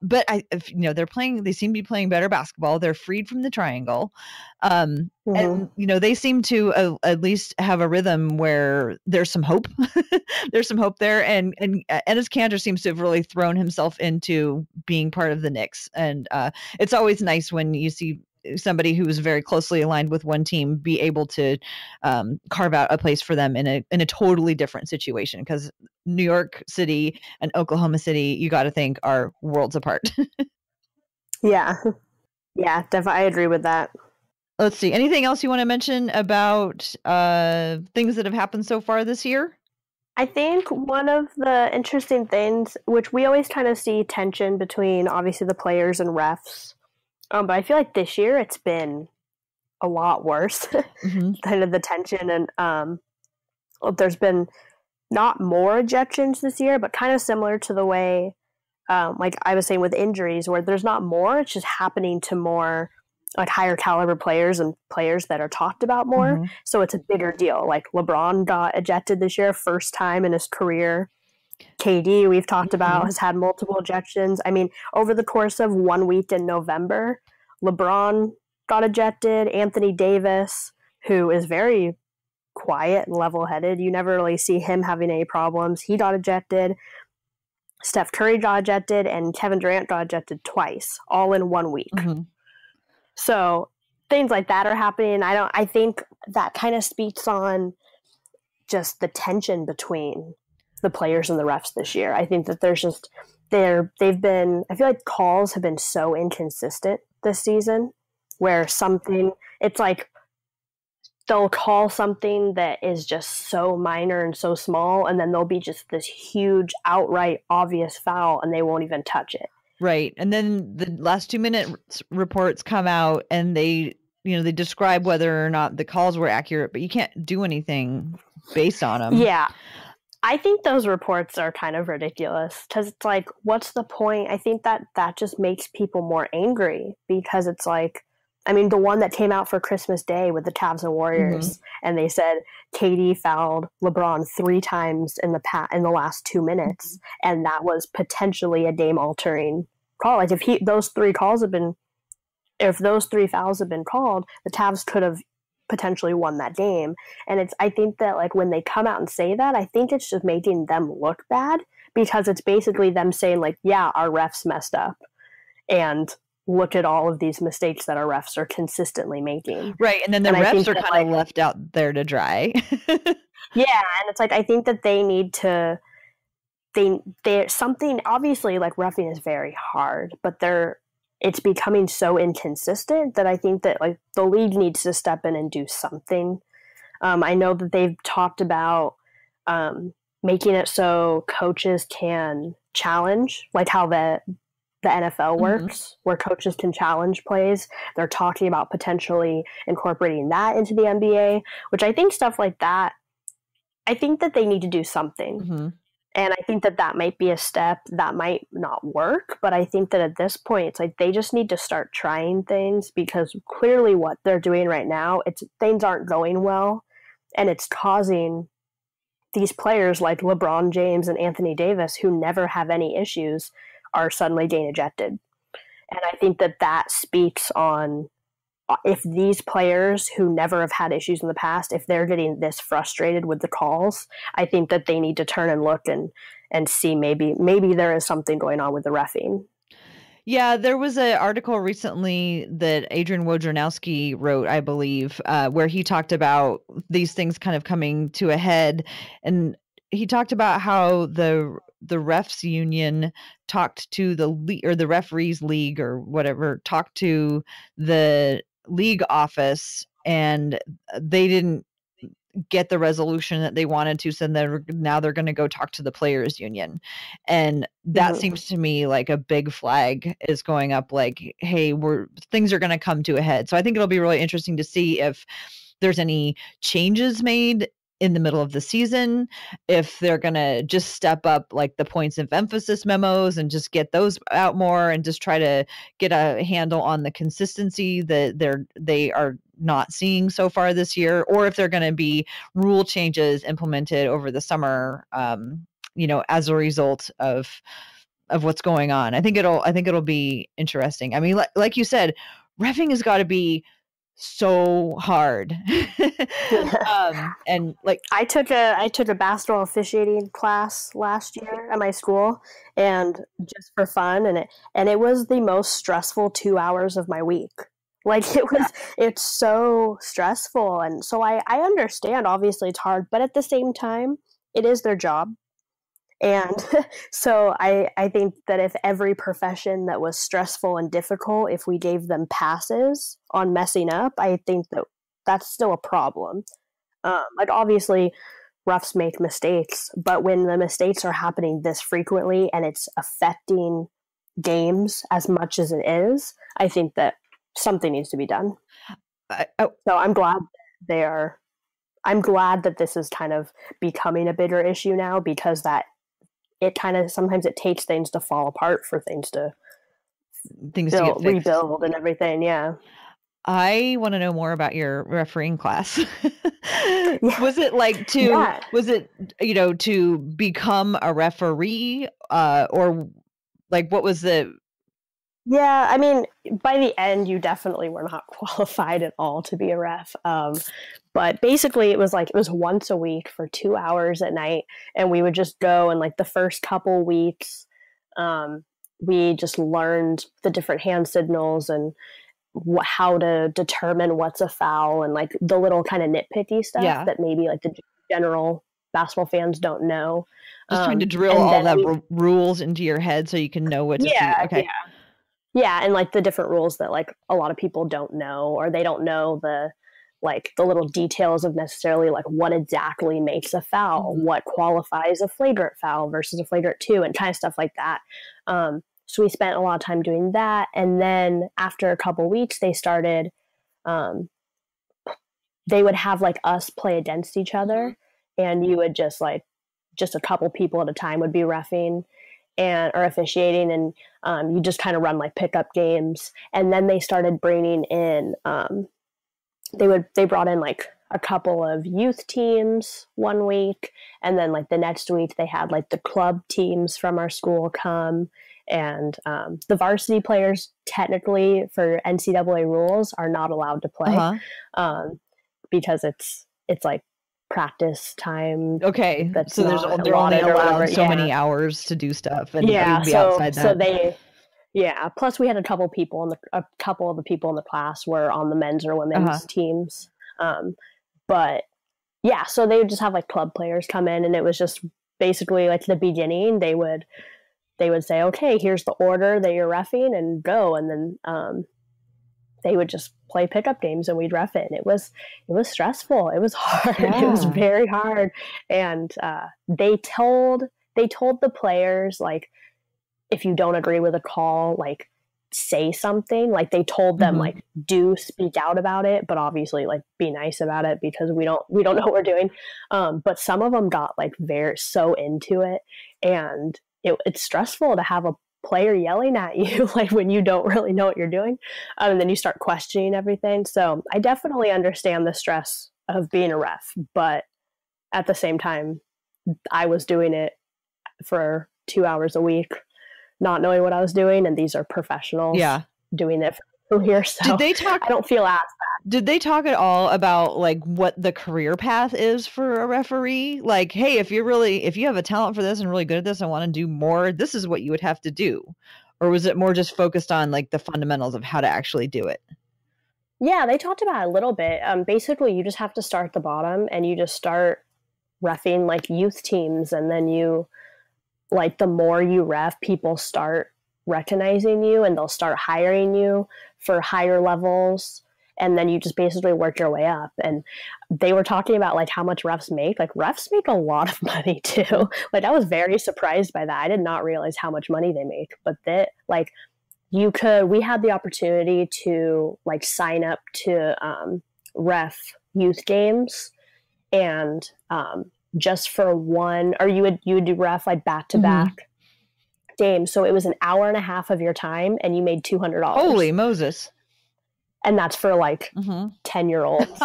But they seem to be playing better basketball. They're freed from the triangle. And, they seem to at least have a rhythm where there's some hope. There's some hope there. And Enes Kanter seems to have really thrown himself into being part of the Knicks. And it's always nice when you see somebody who is very closely aligned with one team be able to carve out a place for them in a totally different situation, because New York City and Oklahoma City, you got to think, are worlds apart. Yeah, definitely. I agree with that. Let's see. Anything else you want to mention about things that have happened so far this year? I think one of the interesting things, which we always kind of see tension between obviously the players and refs, but I feel like this year it's been a lot worse, kind of the tension. And there's been not more ejections this year, but kind of similar to the way, like I was saying with injuries, where there's not more, it's just happening to more like higher caliber players and players that are talked about more. So it's a bigger deal. Like LeBron got ejected this year, first time in his career. KD, we've talked about, has had multiple ejections. I mean, over the course of 1 week in November, LeBron got ejected. Anthony Davis, who is very quiet and level-headed, you never really see him having any problems. He got ejected. Steph Curry got ejected, and Kevin Durant got ejected twice, all in 1 week. So things like that are happening. I think that kind of speaks on just the tension between the players and the refs this year. I think that I feel like calls have been so inconsistent this season, where it's like they'll call something that is just so minor and so small, and then there'll be just this huge, outright, obvious foul, and they won't even touch it. Right. And then the last 2 minute reports come out, and they describe whether or not the calls were accurate, but you can't do anything based on them. Yeah. I think those reports are kind of ridiculous, because it's like, what's the point? I think that just makes people more angry, because it's like, I mean, the one that came out for Christmas Day with the Cavs and Warriors, and they said KD fouled LeBron 3 times in the last 2 minutes, and that was potentially a game-altering call. Like, if those 3 fouls had been called, the Cavs could have potentially won that game. And I think that, like, when they come out and say that, I think it's just making them look bad, because it's basically them saying, like, yeah, our refs messed up, and look at all of these mistakes that our refs are consistently making. Right. And then the refs are kind of left out there to dry. Yeah. And it's like, I think that they need to, there's something, obviously, like, reffing is very hard, but it's becoming so inconsistent that I think that, like, the league needs to step in and do something. I know that they've talked about making it so coaches can challenge, like how the NFL works, where coaches can challenge plays. They're talking about potentially incorporating that into the NBA, which I think stuff like that, I think that they need to do something. And I think that might be a step that might not work, but I think that at this point, it's like they just need to start trying things, because clearly what they're doing right now, things aren't going well, and it's causing these players like LeBron James and Anthony Davis, who never have any issues, are suddenly getting ejected. And I think that speaks on, if these players who never have had issues in the past, if they're getting this frustrated with the calls, I think that they need to turn and look and see maybe there is something going on with the reffing. Yeah, there was an article recently that Adrian Wojnarowski wrote, I believe, where he talked about these things kind of coming to a head. And he talked about how the refs union talked to the referees league or whatever, talked to the league office, and they didn't get the resolution that they wanted to, so now they're going to go talk to the players union. And that seems to me like a big flag is going up, like, hey, things are going to come to a head. So I think it'll be really interesting to see if there's any changes made in the middle of the season, if they're going to just step up like the points of emphasis memos and just get those out more and just try to get a handle on the consistency that they are not seeing so far this year, or if they're going to be rule changes implemented over the summer, as a result of what's going on. I think it'll be interesting. I mean, like you said, reffing has got to be so hard. And like I took a basketball officiating class last year at my school, and just for fun, and it was the most stressful 2 hours of my week. Like it's so stressful. And so I understand, obviously it's hard, but at the same time, it is their job. And so I think that if every profession that was stressful and difficult, if we gave them passes on messing up, I think that's still a problem. Like obviously refs make mistakes, but when the mistakes are happening this frequently and it's affecting games as much as it is, I think that something needs to be done. So I'm glad that this is kind of becoming a bigger issue now, because that it kind of sometimes it takes things to fall apart for things to rebuild and everything. Yeah. I want to know more about your refereeing class. Was it like to become a referee, or like what was the? Yeah, I mean, by the end, you definitely were not qualified at all to be a ref. But basically, it was once a week for 2 hours at night, and we would just go, and like the first couple weeks, we just learned the different hand signals and how to determine what's a foul, and like the little kind of nitpicky stuff that maybe like the general basketball fans don't know. Just trying to drill all the rules into your head so you can know what to do. Okay. Yeah, and like the different rules that like a lot of people don't know, or they don't know the little details of necessarily like what exactly makes a foul, what qualifies a flagrant foul versus a flagrant 2, and kind of stuff like that. So we spent a lot of time doing that, and then after a couple weeks, they started. They would have like us play against each other, and you would just a couple people at a time would be reffing or officiating, and you just kind of run like pickup games. And then they started bringing in they brought in like a couple of youth teams one week, and then like the next week they had like the club teams from our school come, and the varsity players technically for NCAA rules are not allowed to play because it's like practice time. Okay, so they're only allowed so many hours to do stuff, and outside that. So plus we had a couple of the people in the class were on the men's or women's teams. But yeah, so they would just have like club players come in, and it was just basically like the beginning. They would say, okay, here's the order that you're reffing, and go, and then they would just play pickup games, and we'd ref it. And it was stressful. It was hard. Yeah. It was very hard. And they told the players, like, if you don't agree with a call, like, say something. Like they told them like, do speak out about it, but obviously like be nice about it because we don't know what we're doing. But some of them got like so into it, and it's stressful to have a player yelling at you like when you don't really know what you're doing, and then you start questioning everything. So I definitely understand the stress of being a ref, but at the same time, I was doing it for 2 hours a week, not knowing what I was doing, and these are professionals doing it for here. So did they talk? I don't feel as bad. Did they talk at all about like what the career path is for a referee? Like, hey, if you have a talent for this and really good at this and want to do more, this is what you would have to do. Or was it more just focused on like the fundamentals of how to actually do it? Yeah, they talked about it a little bit. Basically, you just have to start at the bottom and you just start reffing like youth teams, and then you like the more you ref, people start recognizing you and they'll start hiring you for higher levels, and then you just basically work your way up. And they were talking about like how much refs make. Like refs make a lot of money too. Like I was very surprised by that. I did not realize how much money they make, but that like we had the opportunity to like sign up to ref youth games, and just for one, or you would do ref like back-to-back games. So it was an hour and a half of your time and you made $200. Holy Moses. And that's for like 10-year-olds.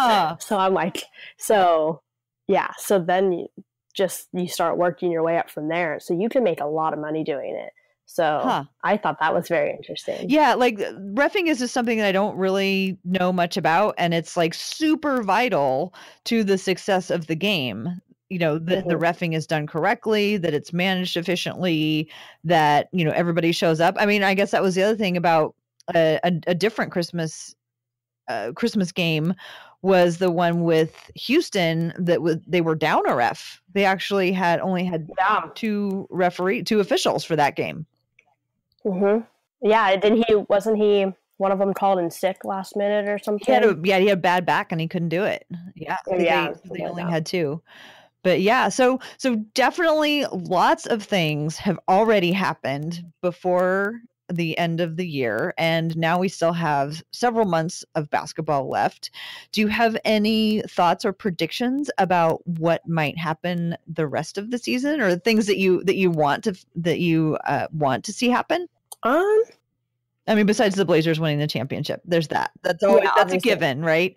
So I'm like, so yeah. So then you start working your way up from there. So you can make a lot of money doing it. So I thought that was very interesting. Yeah, like reffing is just something that I don't really know much about, and it's like super vital to the success of the game. You know, that the reffing is done correctly, that it's managed efficiently, that, you know, everybody shows up. I mean, I guess that was the other thing about a different Christmas game was the one with Houston that they were down a ref. They actually only had two officials for that game. Yeah, wasn't he one of them called in sick last minute or something? He had bad back and he couldn't do it. Yeah. They only had two. But yeah, so definitely lots of things have already happened before the end of the year, and now we still have several months of basketball left. Do you have any thoughts or predictions about what might happen the rest of the season, or things that you want to see happen? I mean, besides the Blazers winning the championship, there's that. That's a given, right?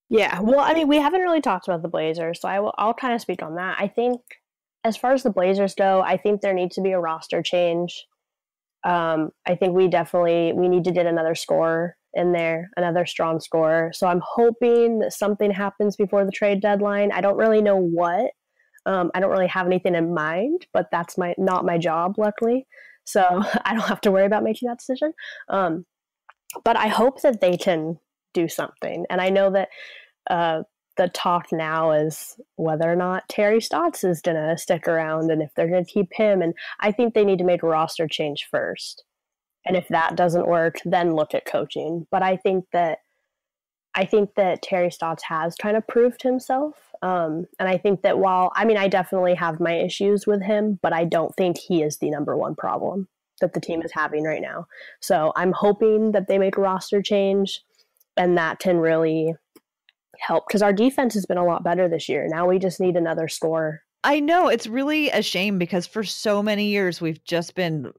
Yeah. Well, I mean, we haven't really talked about the Blazers, so I'll kind of speak on that. I think as far as the Blazers go, I think there needs to be a roster change. I think we need to get another scorer in there, another strong scorer. So I'm hoping that something happens before the trade deadline. I don't really know what. I don't really have anything in mind, but that's not my job, luckily. So I don't have to worry about making that decision. But I hope that they can do something. And I know that the talk now is whether or not Terry Stotts is going to stick around and if they're going to keep him. And I think they need to make a roster change first. And if that doesn't work, then look at coaching. But I think that Terry Stotts has kind of proved himself. And I think that I definitely have my issues with him, but I don't think he is the number one problem that the team is having right now. So I'm hoping that they make a roster change and that can really help, because our defense has been a lot better this year. Now we just need another scorer. I know it's really a shame because for so many years we've just been,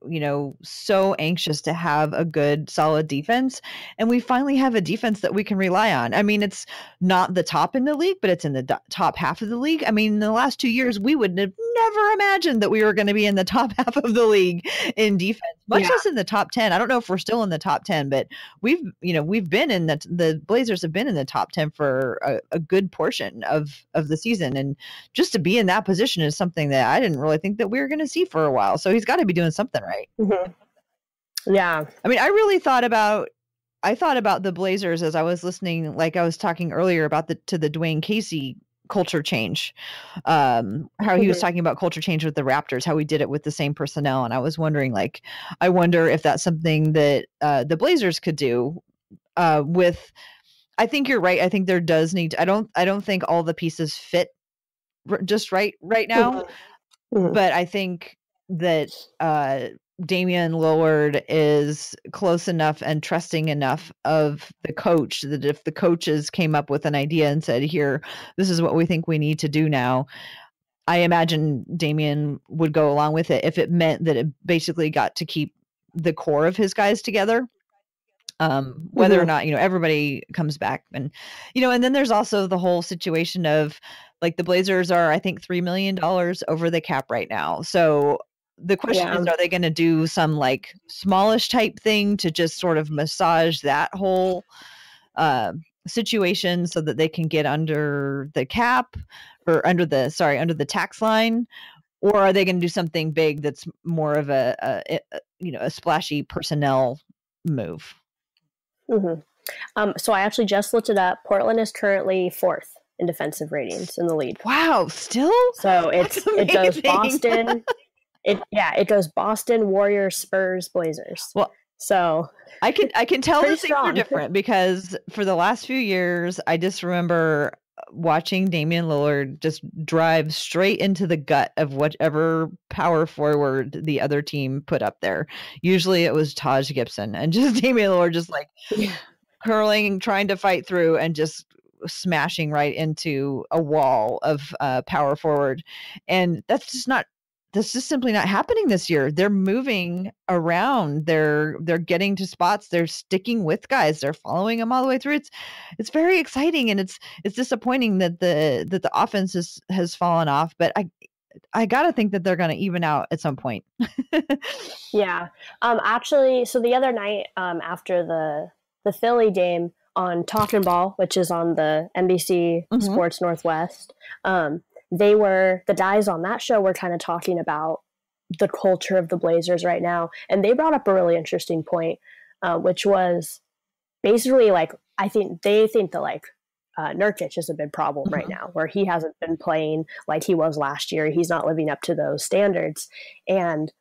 so anxious to have a good, solid defense. And we finally have a defense that we can rely on. I mean, it's not the top in the league, but it's in the top half of the league. I mean, in the last 2 years, we would have never imagined that we were going to be in the top half of the league in defense, much less in the top 10. I don't know if we're still in the top 10, but we've been in the Blazers have been in the top 10 for a good portion of the season. And just to be in that position is something that I didn't really think that we were going to see for a while. So he's got to be doing something right. Yeah. I mean, I thought about the Blazers as I was listening, like I was talking earlier about the Dwayne Casey culture change, how he was talking about culture change with the Raptors, how we did it with the same personnel. And I was wondering, I wonder if that's something that the Blazers could do with, I think you're right. I think there does need to, I don't think all the pieces fit just right now. But I think that Damian Lillard is close enough and trusting enough of the coach that if the coaches came up with an idea and said, here, this is what we think we need to do now, I imagine Damian would go along with it if it meant that it basically got to keep the core of his guys together. Whether or not, everybody comes back and then there's also the whole situation of like the Blazers are, I think, $3 million over the cap right now. So the question is, are they going to do some like smallish type thing to just sort of massage that whole situation so that they can get under the cap or under the tax line? Or are they going to do something big that's more of a splashy personnel move? So I actually just looked it up. Portland is currently 4th in defensive ratings in the league. Wow, still? So it goes Boston. It goes Boston, Warriors, Spurs, Blazers. Well, so I can tell the things are different because for the last few years, I just remember watching Damian Lillard just drive straight into the gut of whatever power forward the other team put up there. Usually it was Taj Gibson and just Damian Lillard just like curling, trying to fight through and just smashing right into a wall of power forward. And that's just simply not happening this year. They're moving around. They're getting to spots. They're sticking with guys. They're following them all the way through. It's very exciting, and it's disappointing that the offense has fallen off. But I gotta think that they're gonna even out at some point. Yeah. Actually, so the other night, after the Philly game on Talkin' Ball, which is on the NBC Sports Northwest, the guys on that show were kind of talking about the culture of the Blazers right now. And they brought up a really interesting point, which was basically like, they think that like Nurkic is a big problem right now, where he hasn't been playing like he was last year. He's not living up to those standards. And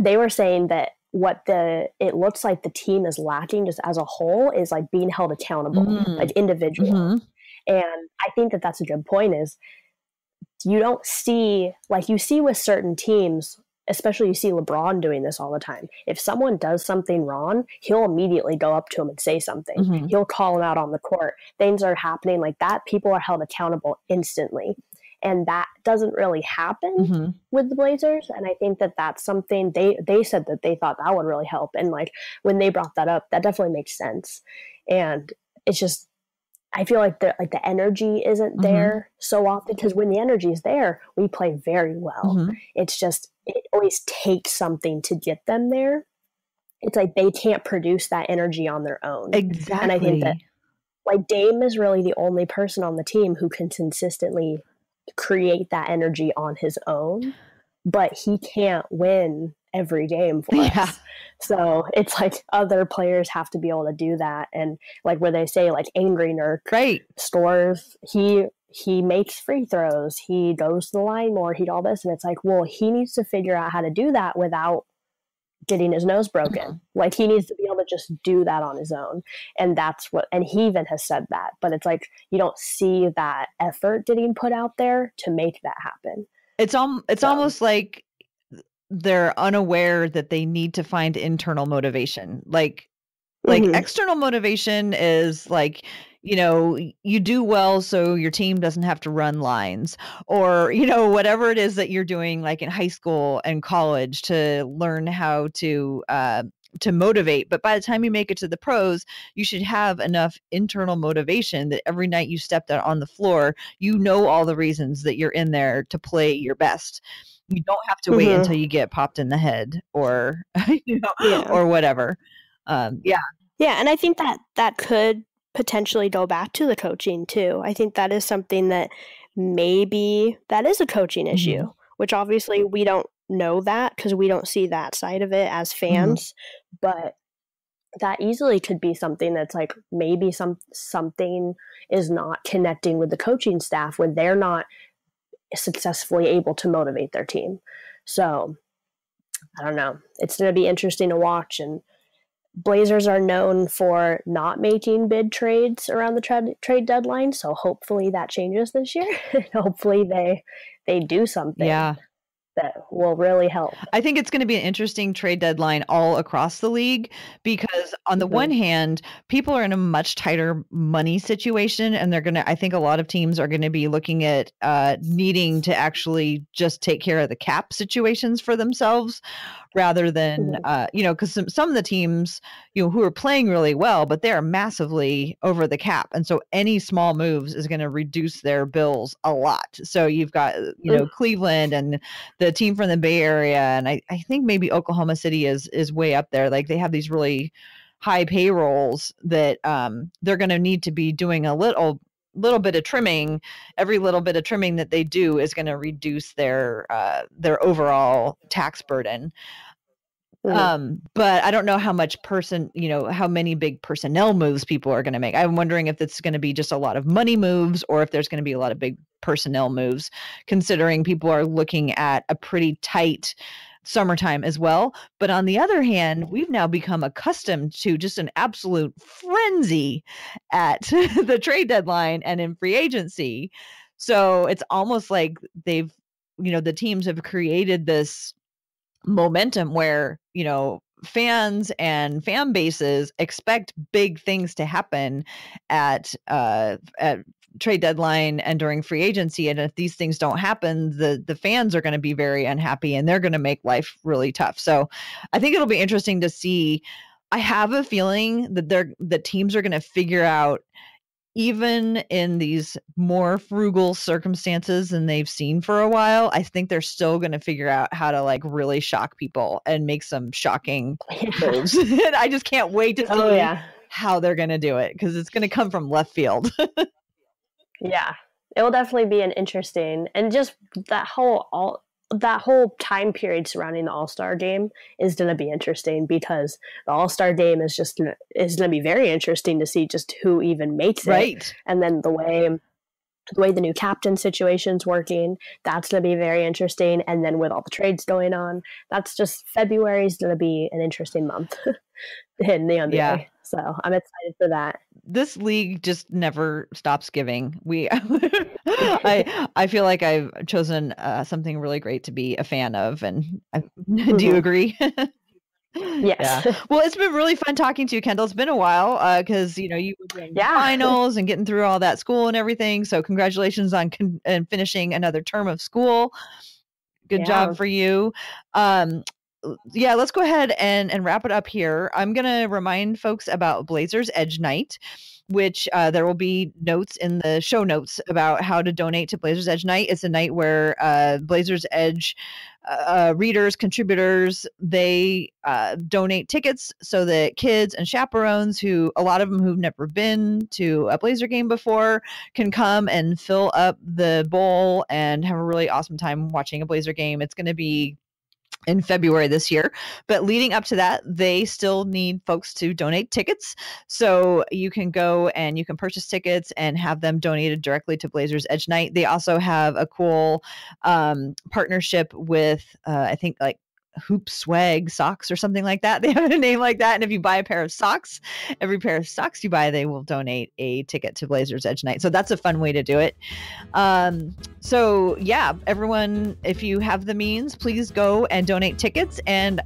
they were saying that it looks like the team is lacking just as a whole is like being held accountable, like individuals. And I think that that's a good point is, you don't see, like you see with certain teams, especially you see LeBron doing this all the time. If someone does something wrong, he'll immediately go up to him and say something. He'll call him out on the court. Things are happening like that. People are held accountable instantly. And that doesn't really happen with the Blazers. And I think that that's something they said that they thought that would really help. And like when they brought that up, that definitely makes sense. And it's just, I feel like the energy isn't there so often, because when the energy is there, we play very well. It's just, it always takes something to get them there. It's like they can't produce that energy on their own. Exactly. And I think that like Dame is really the only person on the team who can consistently create that energy on his own, but he can't win every game for us. So it's like other players have to be able to do that. And like where they say like Angry Nurk scores, he makes free throws, he goes to the line more, he all this, and it's like, well, he needs to figure out how to do that without getting his nose broken. Like he needs to be able to just do that on his own. And that's what, and he even has said that, but it's like you don't see that effort getting put out there to make that happen. It's almost like they're unaware that they need to find internal motivation. Like external motivation is like, you do well so your team doesn't have to run lines, or, whatever it is that you're doing like in high school and college to learn how to motivate. But by the time you make it to the pros, you should have enough internal motivation that every night you stepped out on the floor, all the reasons that you're in there to play your best. You don't have to wait until you get popped in the head or, or whatever. Yeah. And I think that could potentially go back to the coaching too. I think that is something that maybe that is a coaching issue, which obviously we don't know that because we don't see that side of it as fans, but that easily could be something that's like maybe something is not connecting with the coaching staff when they're not successfully able to motivate their team. So I don't know. It's going to be interesting to watch. And Blazers are known for not making bid trades around the trade deadline. So hopefully that changes this year. Hopefully they do something. Yeah. that will really help. I think it's going to be an interesting trade deadline all across the league because on the one hand, people are in a much tighter money situation, and I think a lot of teams are going to be looking at needing to actually just take care of the cap situations for themselves rather than, because some of the teams, who are playing really well, but they're massively over the cap. And so any small moves is going to reduce their bills a lot. So you've got, Cleveland and the team from the Bay Area. And I think maybe Oklahoma City is way up there. Like they have these really high payrolls that they're going to need to be doing a little bit of trimming. Every little bit of trimming that they do is going to reduce their overall tax burden. But I don't know how much how many big personnel moves people are going to make. I'm wondering if it's going to be just a lot of money moves or if there's going to be a lot of big personnel moves, considering people are looking at a pretty tight summertime as well. But on the other hand, we've now become accustomed to just an absolute frenzy at the trade deadline and in free agency. So it's almost like the teams have created this momentum where, fans and fan bases expect big things to happen at trade deadline and during free agency. And if these things don't happen, the fans are going to be very unhappy and they're going to make life really tough. So I think it'll be interesting to see. I have a feeling that the teams are going to figure out, even in these more frugal circumstances than they've seen for a while, I think they're still going to figure out how to really shock people and make some shocking moves. And I just can't wait to see how they're going to do it because it's going to come from left field. Yeah, it will definitely be an interesting, and just that whole time period surrounding the All-Star game is going to be interesting because the All-Star game is going to be very interesting to see just who even makes it. Right. And then the way the new captain situation's working, that's going to be very interesting. And then with all the trades going on, February is going to be an interesting month in the NBA. Yeah. So I'm excited for that. This league just never stops giving. I feel like I've chosen something really great to be a fan of, and do you agree? Yes. Yeah. Well, it's been really fun talking to you, Kendyl. It's been a while because you were doing finals and getting through all that school and everything. So congratulations on finishing another term of school. Good job for you. Let's go ahead and wrap it up here. I'm going to remind folks about Blazers Edge Night, which there will be notes in the show notes about how to donate to Blazers Edge Night. It's a night where Blazers Edge readers, contributors, they donate tickets so that kids and chaperones a lot of them who've never been to a Blazer game before can come and fill up the bowl and have a really awesome time watching a Blazer game. It's going to be in February this year, but leading up to that, they still need folks to donate tickets. So you can go and you can purchase tickets and have them donated directly to Blazers Edge Night. They also have a cool partnership with, I think Hoop Swag socks or something like that. They have a name like that. And if you buy a pair of socks, every pair of socks you buy, they will donate a ticket to Blazers Edge Night. So that's a fun way to do it. Everyone, if you have the means, please go and donate tickets. And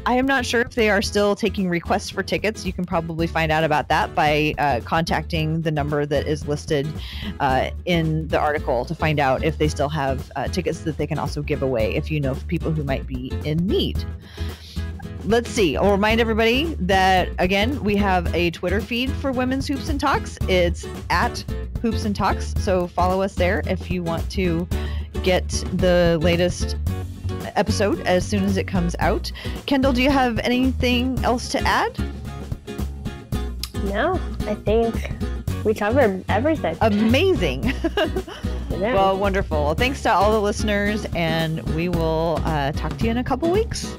I am not sure if they are still taking requests for tickets. You can probably find out about that by contacting the number that is listed in the article to find out if they still have tickets that they can also give away if you know people who might be in need. Let's see. I'll remind everybody that, again, we have a Twitter feed for Women's Hoops and Talks. It's at Hoops and Talks. So follow us there if you want to get the latest episode as soon as it comes out. Kendyl, do you have anything else to add? No, I think we covered everything. Amazing. Well, wonderful. Well, thanks to all the listeners, and we will talk to you in a couple weeks.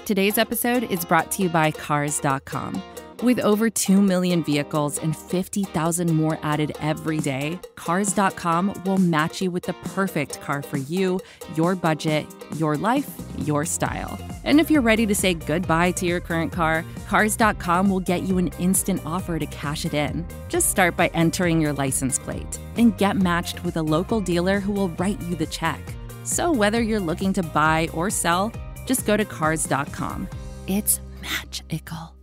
Today's episode is brought to you by Cars.com. With over 2 million vehicles and 50,000 more added every day, Cars.com will match you with the perfect car for you, your budget, your life, your style. And if you're ready to say goodbye to your current car, Cars.com will get you an instant offer to cash it in. Just start by entering your license plate and get matched with a local dealer who will write you the check. So whether you're looking to buy or sell, just go to Cars.com. It's magical.